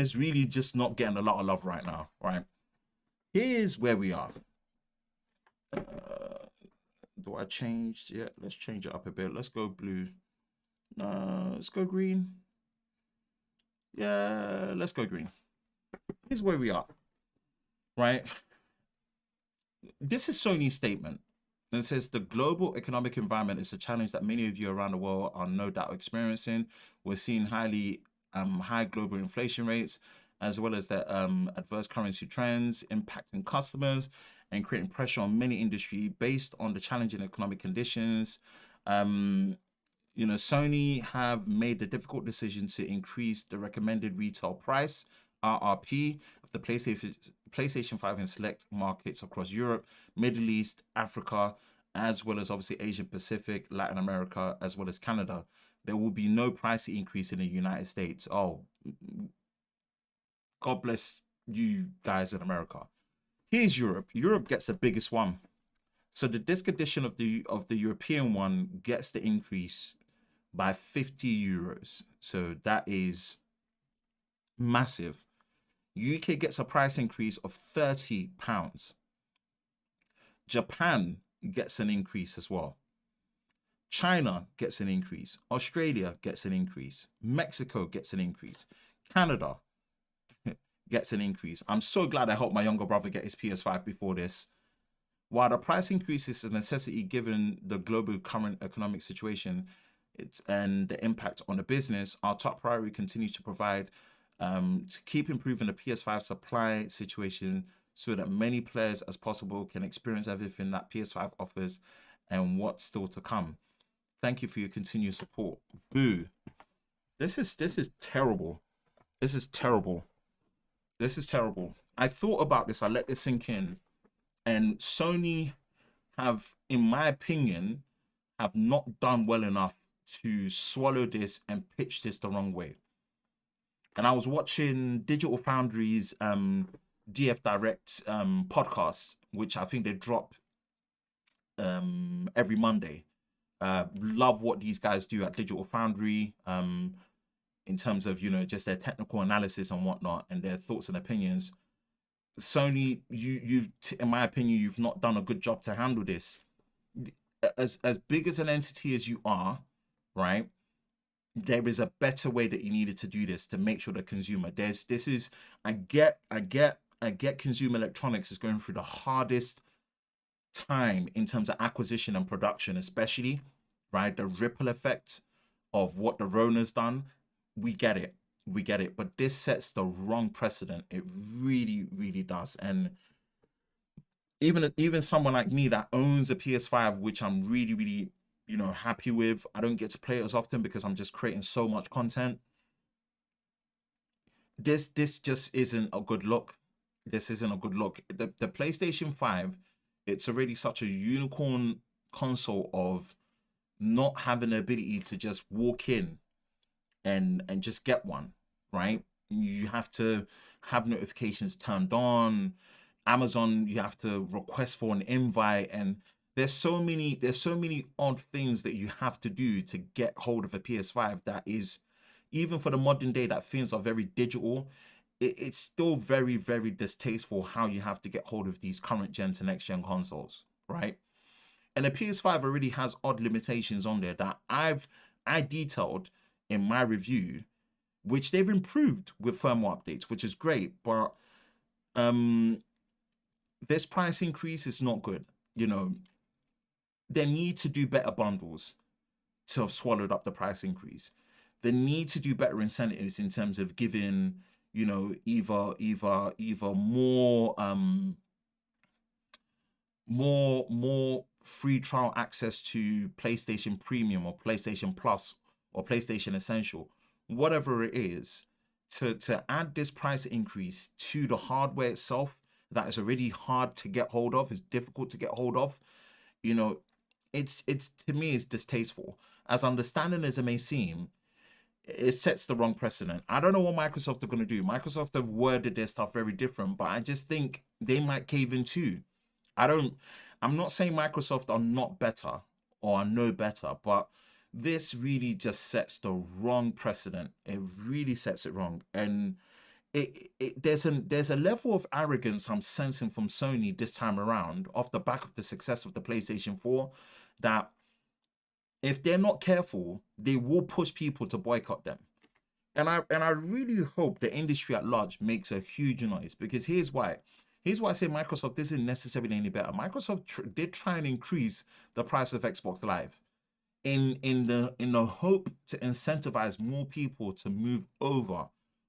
is really just not getting a lot of love right now, right? Here's where we are. Do I change? Yeah, let's change it up a bit. Let's go blue. No, let's go green. Yeah, let's go green. Here's where we are, right? This is Sony's statement. And it says the global economic environment is a challenge that many of you around the world are no doubt experiencing. We're seeing high global inflation rates, as well as the adverse currency trends impacting customers and creating pressure on many industries based on the challenging economic conditions. You know, Sony have made the difficult decision to increase the recommended retail price, RRP, of the PlayStation 5 in select markets across Europe, Middle East, Africa, as well as obviously Asia Pacific, Latin America, as well as Canada. There will be no price increase in the United States. Oh, God bless you guys in America. Here's Europe. Europe gets the biggest one. So the disc edition of the European one gets the increase by 50 euros. So that is massive. UK gets a price increase of £30. Japan gets an increase as well. China gets an increase. Australia gets an increase. Mexico gets an increase. Canada gets an increase. I'm so glad I helped my younger brother get his PS5 before this. While the price increase is a necessity given the global current economic situation and the impact on the business, our top priority continues to provide to keep improving the PS5 supply situation so that many players as possible can experience everything that PS5 offers and what's still to come. Thank you for your continued support. Boo. This is terrible. This is terrible. This is terrible. I thought about this. I let this sink in. And Sony have, in my opinion, have not done well enough to swallow this and pitch this the wrong way. And I was watching Digital Foundry's DF Direct podcast, which I think they drop every Monday. Love what these guys do at Digital Foundry in terms of, you know, just their technical analysis and whatnot and their thoughts and opinions. Sony, you've in my opinion, you've not done a good job to handle this. As big as an entity as you are, right? There is a better way that you needed to do this to make sure the consumer. I get consumer electronics is going through the hardest time in terms of acquisition and production, especially, right? The ripple effect of what the Rona's done. We get it. But this sets the wrong precedent. It really, really does. And even someone like me that owns a PS5, which I'm really, really, you know, happy with. I don't get to play it as often because I'm just creating so much content. This just isn't a good look. This isn't a good look. The PlayStation 5, it's already such a unicorn console of not having the ability to just walk in and just get one, right? You have to have notifications turned on. Amazon, you have to request for an invite, and there's so many odd things that you have to do to get hold of a PS5 that is, even for the modern day that things are very digital, it's still very, very distasteful how you have to get hold of these current gen to next gen consoles, right? And the PS5 already has odd limitations on there that I detailed in my review, which they've improved with firmware updates, which is great. But this price increase is not good. You know, they need to do better bundles to have swallowed up the price increase. They need to do better incentives in terms of giving, you know, either more free trial access to PlayStation Premium or PlayStation Plus or PlayStation Essential, whatever it is, to add this price increase to the hardware itself that is already hard to get hold of, is difficult to get hold of. You know, it's to me it's distasteful. As understanding as it may seem, it sets the wrong precedent. I don't know what Microsoft are going to do. Microsoft have worded their stuff very different, but I just think they might cave in too. I'm not saying Microsoft are not better or are no better, but this really just sets the wrong precedent. It really sets it wrong. And there's a level of arrogance I'm sensing from Sony this time around off the back of the success of the PlayStation 4 that if they're not careful, they will push people to boycott them. And I really hope the industry at large makes a huge noise, because here's why. Here's why I say Microsoft isn't necessarily any better. Microsoft did try and increase the price of Xbox Live in the hope to incentivize more people to move over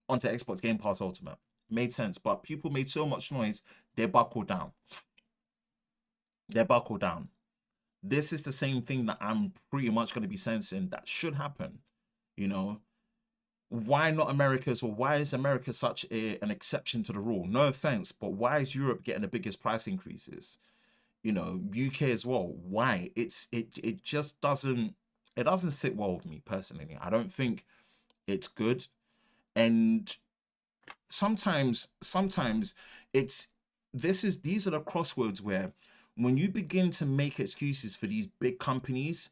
onto Xbox Game Pass Ultimate. Made sense, but people made so much noise, they buckled down. They buckled down. This is the same thing that I'm pretty much going to be sensing that should happen. You know, why not America's, or why is America such an exception to the rule? No offense, but why is Europe getting the biggest price increases? You know, UK as well. Why? It just doesn't sit well with me personally. I don't think it's good. And sometimes these are the crossroads where when you begin to make excuses for these big companies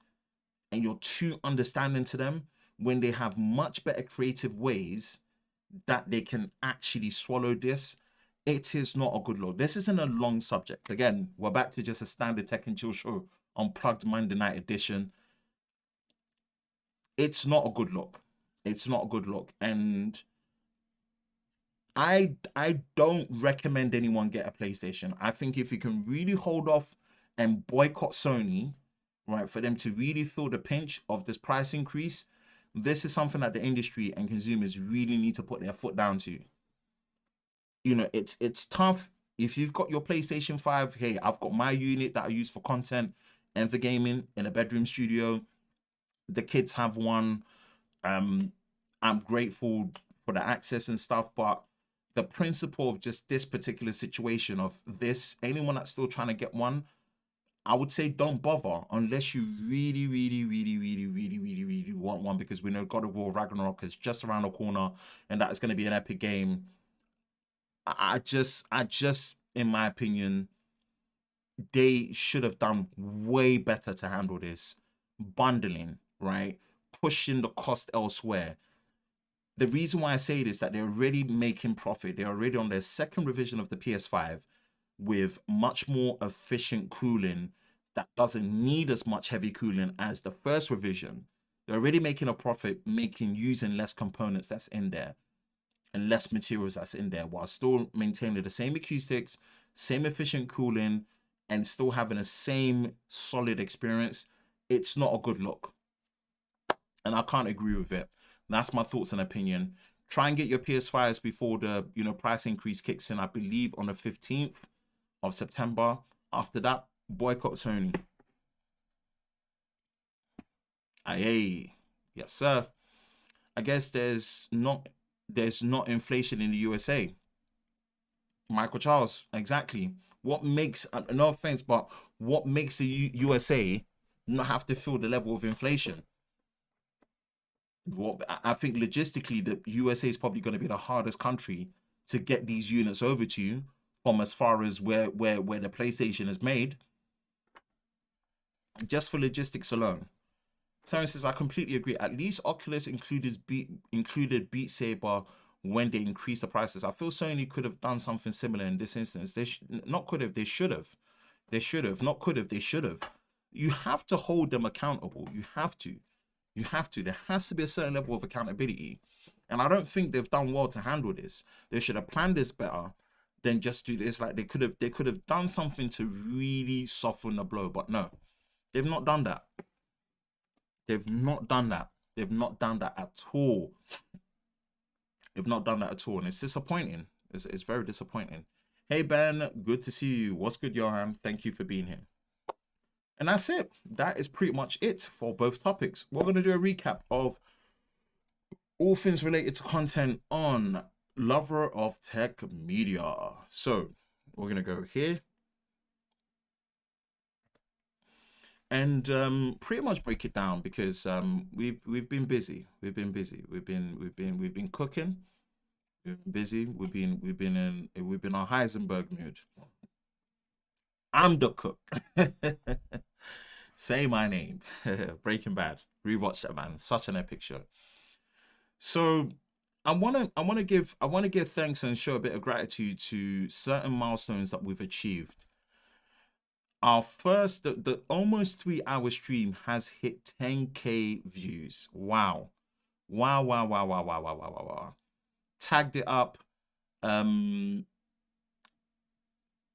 and you're too understanding to them, when they have much better creative ways that they can actually swallow this, it is not a good look. This isn't a long subject. Again, we're back to just a standard Tech and Chill show, Unplugged Monday Night edition. It's not a good look. It's not a good look. And I don't recommend anyone get a PlayStation. I think if you can really hold off and boycott Sony, right, for them to really feel the pinch of this price increase, this is something that the industry and consumers really need to put their foot down to. You know, it's tough. If you've got your PlayStation 5, hey, I've got my unit that I use for content and for gaming in a bedroom studio. The kids have one. I'm grateful for the access and stuff, but the principle of just this particular situation of this, anyone that's still trying to get one, I would say don't bother unless you really, really, really, really, really, really, really want one, because we know God of War Ragnarok is just around the corner and that is going to be an epic game. I just, in my opinion, they should have done way better to handle this. Bundling, right? Pushing the cost elsewhere. The reason why I say this is that they're already making profit. They're already on their second revision of the PS5 with much more efficient cooling that doesn't need as much heavy cooling as the first revision. They're already making a profit, using less components that's in there and less materials that's in there, while still maintaining the same acoustics, same efficient cooling, and still having the same solid experience. It's not a good look. And I can't agree with it. That's my thoughts and opinion. Try and get your PS5s before the price increase kicks in, I believe on the 15th of September. After that, boycott Sony. Aye. Yes, sir. I guess there's not inflation in the USA. Michael Charles, exactly. What makes, no offense, but what makes the USA not have to feel the level of inflation. What I think logistically, the USA is probably going to be the hardest country to get these units over to you from as far as where the PlayStation is made, just for logistics alone. Simon says, I completely agree. At least Oculus included Beat Saber when they increased the prices. I feel Sony could have done something similar in this instance. They not could have, they should have. They should have. Not could have, they should have. You have to hold them accountable. You have to. You have to. There has to be a certain level of accountability. And I don't think they've done well to handle this. They should have planned this better than just do this. Like they could have done something to really soften the blow, but no. They've not done that. They've not done that. They've not done that at all. They've not done that at all. And it's disappointing. It's very disappointing. Hey, Ben. Good to see you. What's good, Johan? Thank you for being here. And that's it. That is pretty much it for both topics. We're going to do a recap of all things related to content on Lover of Tech Media. So we're going to go here. And pretty much break it down because we've been busy. We've been cooking. We've been busy. We've been on Heisenberg mood. I'm the cook. Say my name. Breaking Bad. Rewatch that, man. Such an epic show. So I wanna give thanks and show a bit of gratitude to certain milestones that we've achieved. Our first, the almost 3-hour stream has hit 10K views. Wow. Wow. Tagged it up. You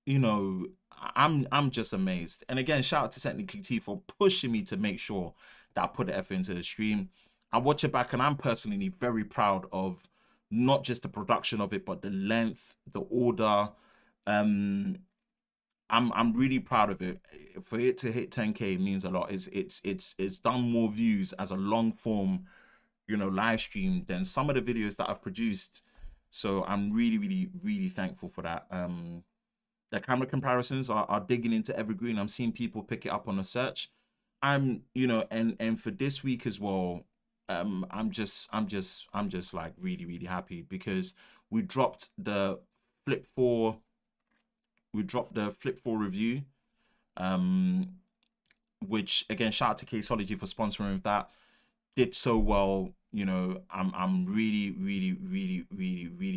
know, I'm just amazed. And again, shout out to Technically T for pushing me to make sure that I put the effort into the stream. I watch it back and I'm personally very proud of not just the production of it, but the length, the order. I'm really proud of it. For it to hit 10K means a lot. It's done more views as a long form, you know, live stream than some of the videos that I've produced. So I'm really thankful for that. The camera comparisons are digging into Evergreen. I'm seeing people pick it up on a search. I'm, you know, and for this week as well, I'm just like really happy because we dropped the Flip 4. We dropped the Flip 4 review, which again, shout out to Caseology for sponsoring that. Did so well, you know. I'm really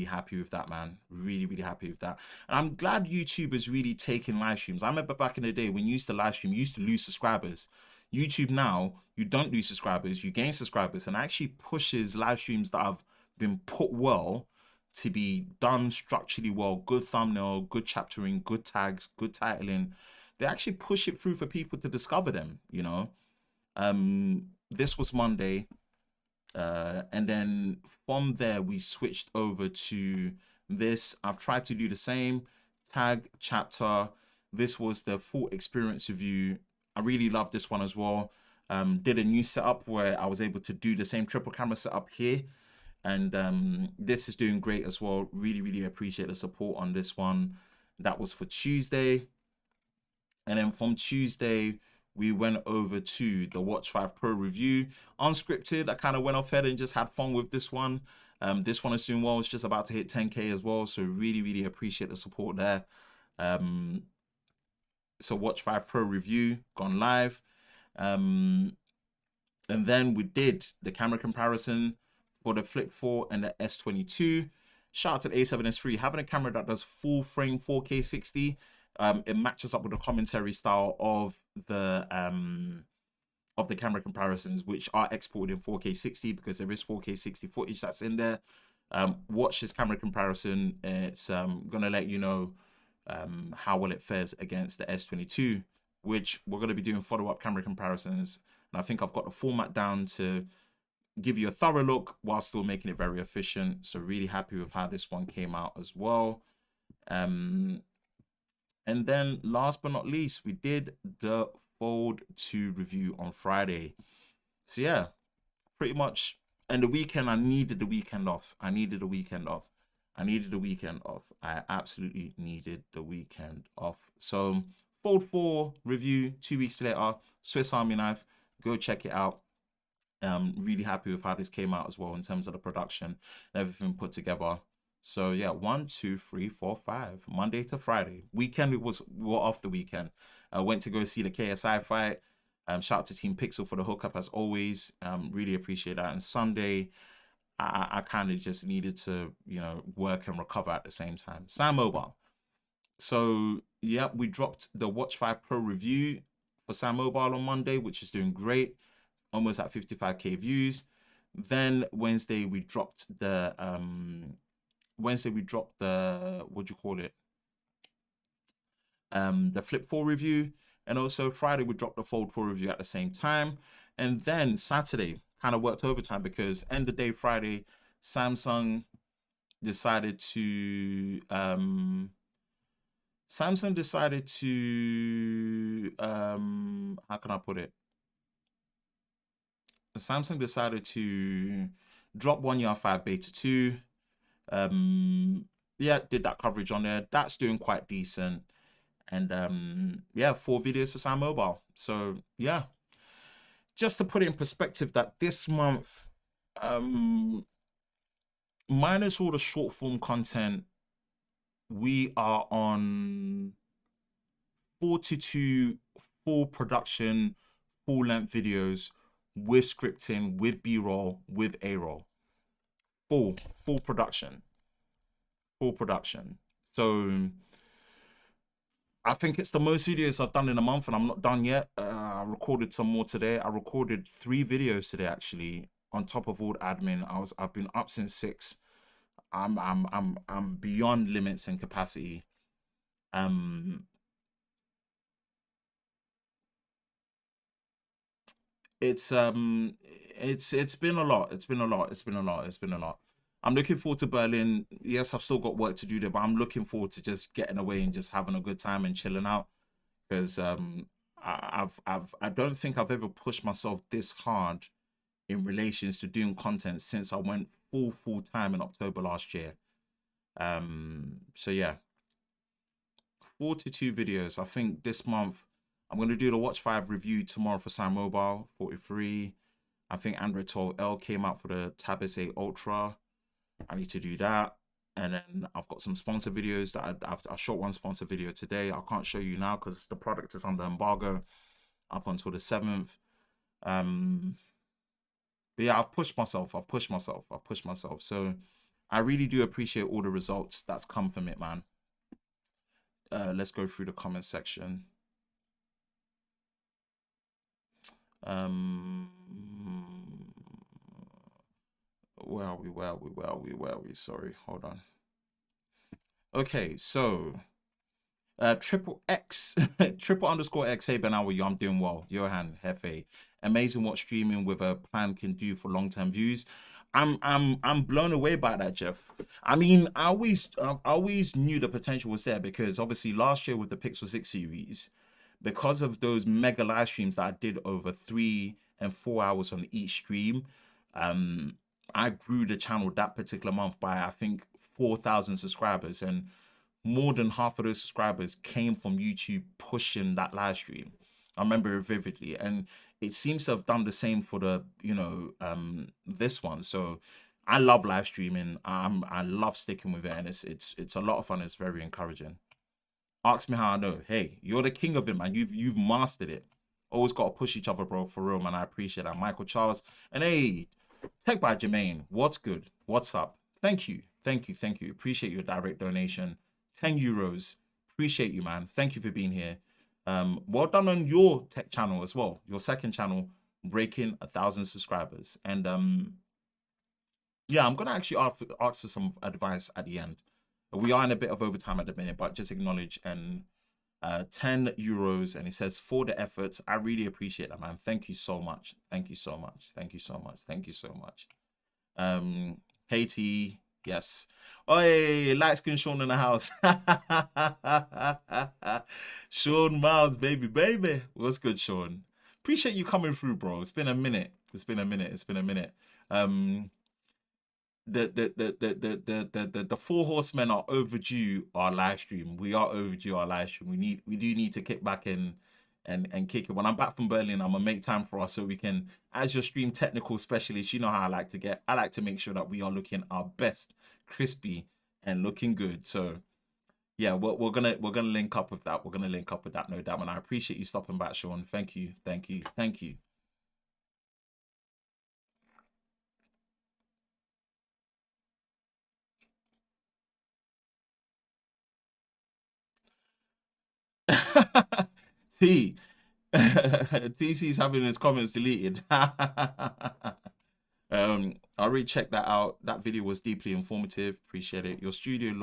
happy with that, man. Really happy with that. And I'm glad YouTube is really taking live streams. I remember back in the day when you used to live stream, you used to lose subscribers. YouTube now, you don't lose subscribers, you gain subscribers, and actually pushes live streams that have been put well to be done structurally well, good thumbnail, good chaptering, good tags, good titling. They actually push it through for people to discover them, you know. This was Monday. And then from there, we switched over to this. I've tried to do the same. Tag, chapter. This was the full experience review. I really love this one as well. Did a new setup where I was able to do the same triple camera setup here. And this is doing great as well. Really appreciate the support on this one. That was for Tuesday. And then from Tuesday, we went over to the Watch 5 Pro review. Unscripted, I kind of went off ahead and just had fun with this one. This one is doing well. It's just about to hit 10K as well. So really appreciate the support there. So Watch 5 Pro review, gone live. And then we did the camera comparison for the Flip 4 and the S22. Shout out to the A7S III. Having a camera that does full frame 4K 60, it matches up with the commentary style of the camera comparisons, which are exported in 4K 60 because there is 4K 60 footage that's in there. Watch this camera comparison. It's gonna let you know how well it fares against the S22, which we're gonna be doing follow-up camera comparisons. And I think I've got the format down to give you a thorough look while still making it very efficient. So really happy with how this one came out as well. And then last but not least, we did the Fold 2 review on Friday. So yeah, pretty much. And the weekend, I needed the weekend off. I absolutely needed the weekend off. So Fold 4 review 2 weeks later. Swiss Army knife. Go check it out. Really happy with how this came out as well in terms of the production and everything put together. So yeah, 1, 2, 3, 4, 5. Monday to Friday. Weekend we were off the weekend. I went to go see the KSI fight. Shout out to Team Pixel for the hookup as always. Really appreciate that. And Sunday, I kind of just needed to, work and recover at the same time. Sam Mobile. So yeah, we dropped the Watch 5 Pro review for Sam Mobile on Monday, which is doing great. Almost at 55k views. Then Wednesday we dropped the what do you call it? The Flip 4 review. And also Friday we dropped the Fold 4 review at the same time. And then Saturday kind of worked overtime because end of day Friday, Samsung decided to how can I put it? Samsung decided to drop 1 year 5 beta 2. Yeah, did that coverage on there. That's doing quite decent. And yeah, 4 videos for Sam Mobile. So yeah, just to put it in perspective that this month, minus all the short form content, we are on 42 full production, full length videos with scripting, with B-roll, with A-roll. Full production. So I think it's the most videos I've done in a month, and I'm not done yet. I recorded some more today. I recorded 3 videos today actually, on top of all the admin. I've been up since 6. I'm beyond limits and capacity. It's been a lot. It's been a lot. I'm looking forward to Berlin. Yes, I've still got work to do there, but I'm looking forward to just getting away and just having a good time and chilling out. Because I don't think I've ever pushed myself this hard in relations to doing content since I went full time in October last year. So yeah, 42 videos. I think this month I'm going to do the Watch 5 review tomorrow for Sam Mobile, 43. I think Android 12L came out for the Tab S8 Ultra. I need to do that. And then I've got some sponsor videos that I shot one sponsor video today. I can't show you now because the product is under embargo up until the 7th. But yeah, I've pushed myself. So I really do appreciate all the results that's come from it, man. Let's go through the comment section. Where are we? Sorry, hold on. Okay, so triple X triple underscore X. Hey Ben, how are you? I'm doing well. Johan Hefe. Amazing what streaming with a plan can do for long-term views. I'm blown away by that, Jeff. I mean, I always knew the potential was there because obviously last year with the Pixel 6 series, because of those mega live streams that I did over 3 and 4 hours on each stream, I grew the channel that particular month by I think 4,000 subscribers, and more than half of those subscribers came from YouTube pushing that live stream. I remember it vividly, and it seems to have done the same for the this one. So I love live streaming. I love sticking with it, and it's a lot of fun. It's very encouraging. Ask me how I know. Hey, you're the king of it, man. You've mastered it. Always got to push each other, bro, for real, man. I appreciate that. Michael Charles. And hey, Tech by Jermaine. What's good? What's up? Thank you. Appreciate your direct donation. 10 euros. Appreciate you, man. Thank you for being here. Well done on your tech channel as well. Your second channel, breaking 1,000 subscribers. And yeah, I'm gonna actually ask for some advice at the end. We are in a bit of overtime at the minute, but just acknowledge. And 10 euros, and it says for the efforts. I really appreciate that, man. Thank you so much. Haiti, yes. Oh, hey, light skin Sean in the house. Sean Miles, baby. What's good, Sean? Appreciate you coming through, bro. It's been a minute. the four horsemen are overdue our live stream. We are overdue our live stream. We do need to kick back and kick it. When I'm back from Berlin, I'm gonna make time for us so we can, as your stream technical specialist, you know how I like to make sure that we are looking our best, crispy and looking good. So yeah, we're gonna link up with that. We're gonna link up with that, no doubt. And I appreciate you stopping back, Sean. Thank you, thank you, thank you. See, TC's having his comments deleted. I already checked that out. That video was deeply informative. Appreciate it. Your studio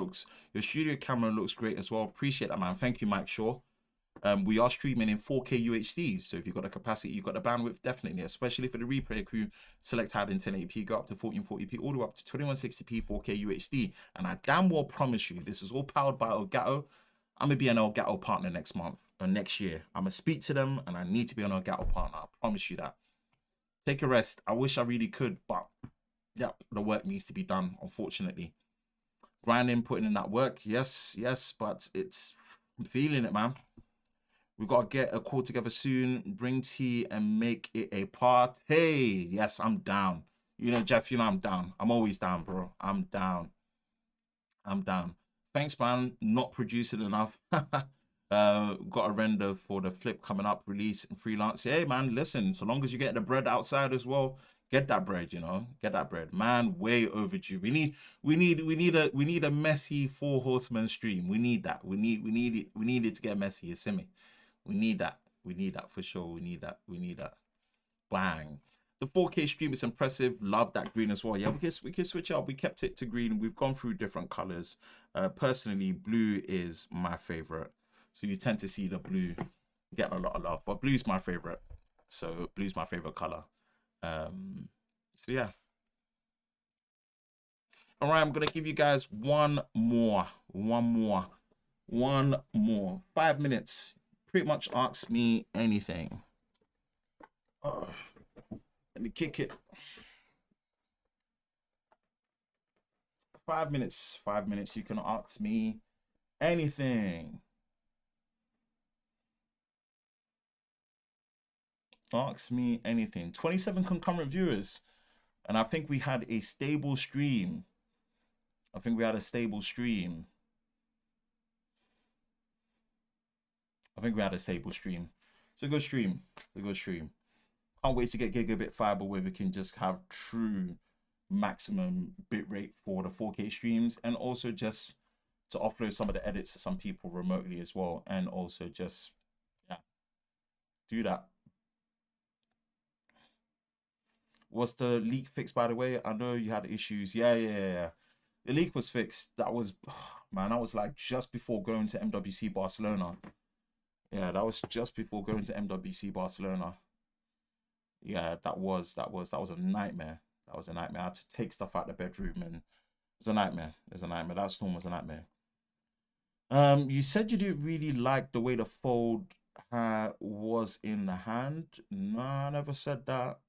camera looks great as well. Appreciate that, man. Thank you, Mike Shaw. We are streaming in 4K UHD, so if you've got the capacity, you've got the bandwidth, definitely, especially for the replay crew, select higher than 1080p, go up to 1440p, all the way up to 2160p 4K UHD. And I damn well promise you, this is all powered by Elgato. I'm gonna be an Elgato partner next month or next year. I'm gonna speak to them, and I need to be an Elgato partner. I promise you that. Take a rest. I wish I really could, but yeah, the work needs to be done, unfortunately. Grinding, putting in that work, yes, but I'm feeling it, man. We've got to get a call together soon, bring tea and make it a part. Hey, yes, I'm down. You know, Jeff, you know I'm down. I'm always down, bro. I'm down. Thanks, man. Not producing enough. Got a render for the flip coming up, release and freelance. Hey, man, listen, so long as you get the bread outside as well, get that bread, you know, get that bread. Man, way overdue. We need a messy four horsemen stream. We need that. We need it to get messy. You see me? We need that. We need that for sure. We need that. Bang. The 4K stream is impressive. Love that green as well. Yeah, we can switch up. We kept it to green. We've gone through different colors. Personally, blue is my favorite. So you tend to see the blue get a lot of love, but blue is my favorite. So blue's my favorite color. So yeah. All right, I'm gonna give you guys one more. 5 minutes. Pretty much ask me anything. Let me kick it. 5 minutes. 5 minutes. You can ask me anything. Ask me anything. 27 concurrent viewers. And I think we had a stable stream. It's a good stream. Can't wait to get gigabit fiber where we can just have true maximum bitrate for the 4K streams, and also just to offload some of the edits to some people remotely as well, and also just do that. Was the leak fixed, by the way? I know you had issues. Yeah. The leak was fixed. That was, man, that was like just before going to MWC Barcelona. Yeah, that was just before going to MWC Barcelona. Yeah, that was a nightmare. I had to take stuff out the bedroom, and it was a nightmare. That storm was a nightmare. You said you didn't really like the way the fold was in the hand. No, I never said that.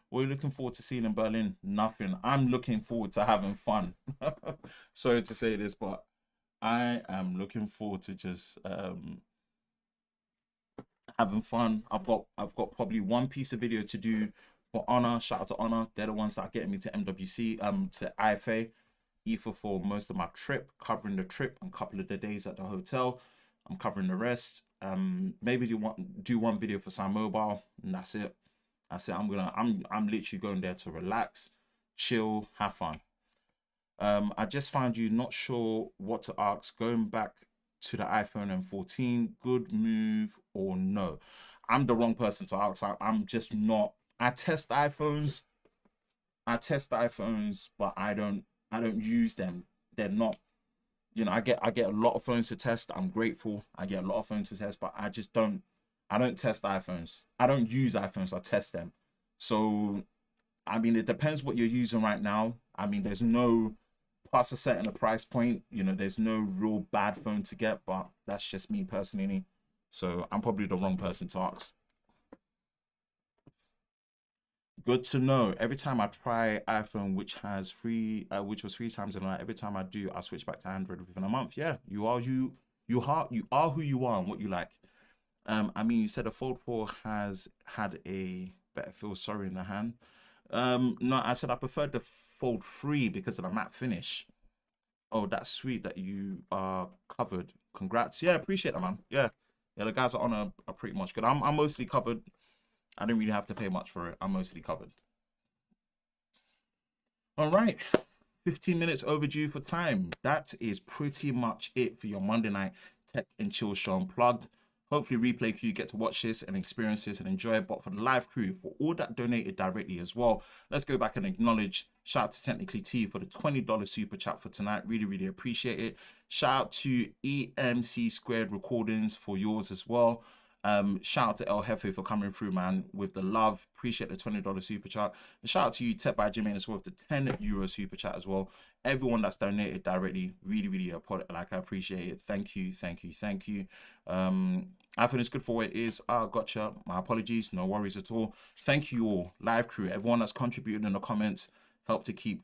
What are you looking forward to seeing in Berlin? Nothing. I'm looking forward to having fun. Sorry to say this, but I am looking forward to just having fun. I've got probably one piece of video to do for Honor. Shout out to Honor. They're the ones that are getting me to MWC, to IFA, either for most of my trip, covering the trip and a couple of the days at the hotel. I'm covering the rest. Maybe do one video for Sam Mobile, and that's it. I'm literally going there to relax, chill, have fun. I just found you not sure what to ask. Going back to the iPhone M14, good move or no? I'm the wrong person to ask. I'm just not. I test iPhones, but I don't use them. They're not, you know, I get a lot of phones to test. I'm grateful. I get a lot of phones to test, but I don't test iPhones. I don't use iPhones. I test them. So, I mean, it depends what you're using right now. I mean, there's no, past a certain price point, you know, there's no real bad phone to get, but that's just me personally. So I'm probably the wrong person to ask. Good to know. Every time I try iPhone, which has free, which was 3 times in a night, every time I do, I switch back to Android within a month. Yeah, you are who you are and what you like. I mean, you said the Fold 4 has had a better feel sorry in the hand. No, I said I preferred the Fold 3 because of the matte finish. Oh, that's sweet that you are covered. Congrats. Yeah, appreciate that, man. Yeah. Yeah, the guys are pretty much good. I'm mostly covered. I didn't really have to pay much for it. I'm mostly covered. All right. 15 minutes overdue for time. That is pretty much it for your Monday night Tech and Chill Show Unplugged. Hopefully, replay crew get to watch this and experience this and enjoy it. But for the live crew, for all that donated directly as well, let's go back and acknowledge. Shout out to Technically T for the $20 super chat for tonight. Really, really appreciate it. Shout out to EMC Squared Recordings for yours as well. Shout out to El Jefe for coming through, man, with the love. Appreciate the $20 super chat. And shout out to you, Tech by Jimmy, as well, with the €10 super chat as well. Everyone that's donated directly, really, really I appreciate it. Thank you, thank you, thank you. I think it's good for what it is. Gotcha. My apologies. No worries at all. Thank you all, live crew, everyone that's contributed in the comments, help to keep,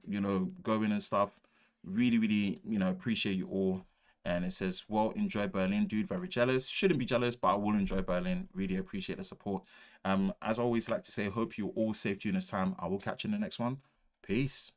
going and stuff. Really, really, appreciate you all. And it says, well, enjoy Berlin, dude. Very jealous. Shouldn't be jealous, but I will enjoy Berlin. Really appreciate the support. As always, like to say, hope you're all safe during this time. I will catch you in the next one. Peace.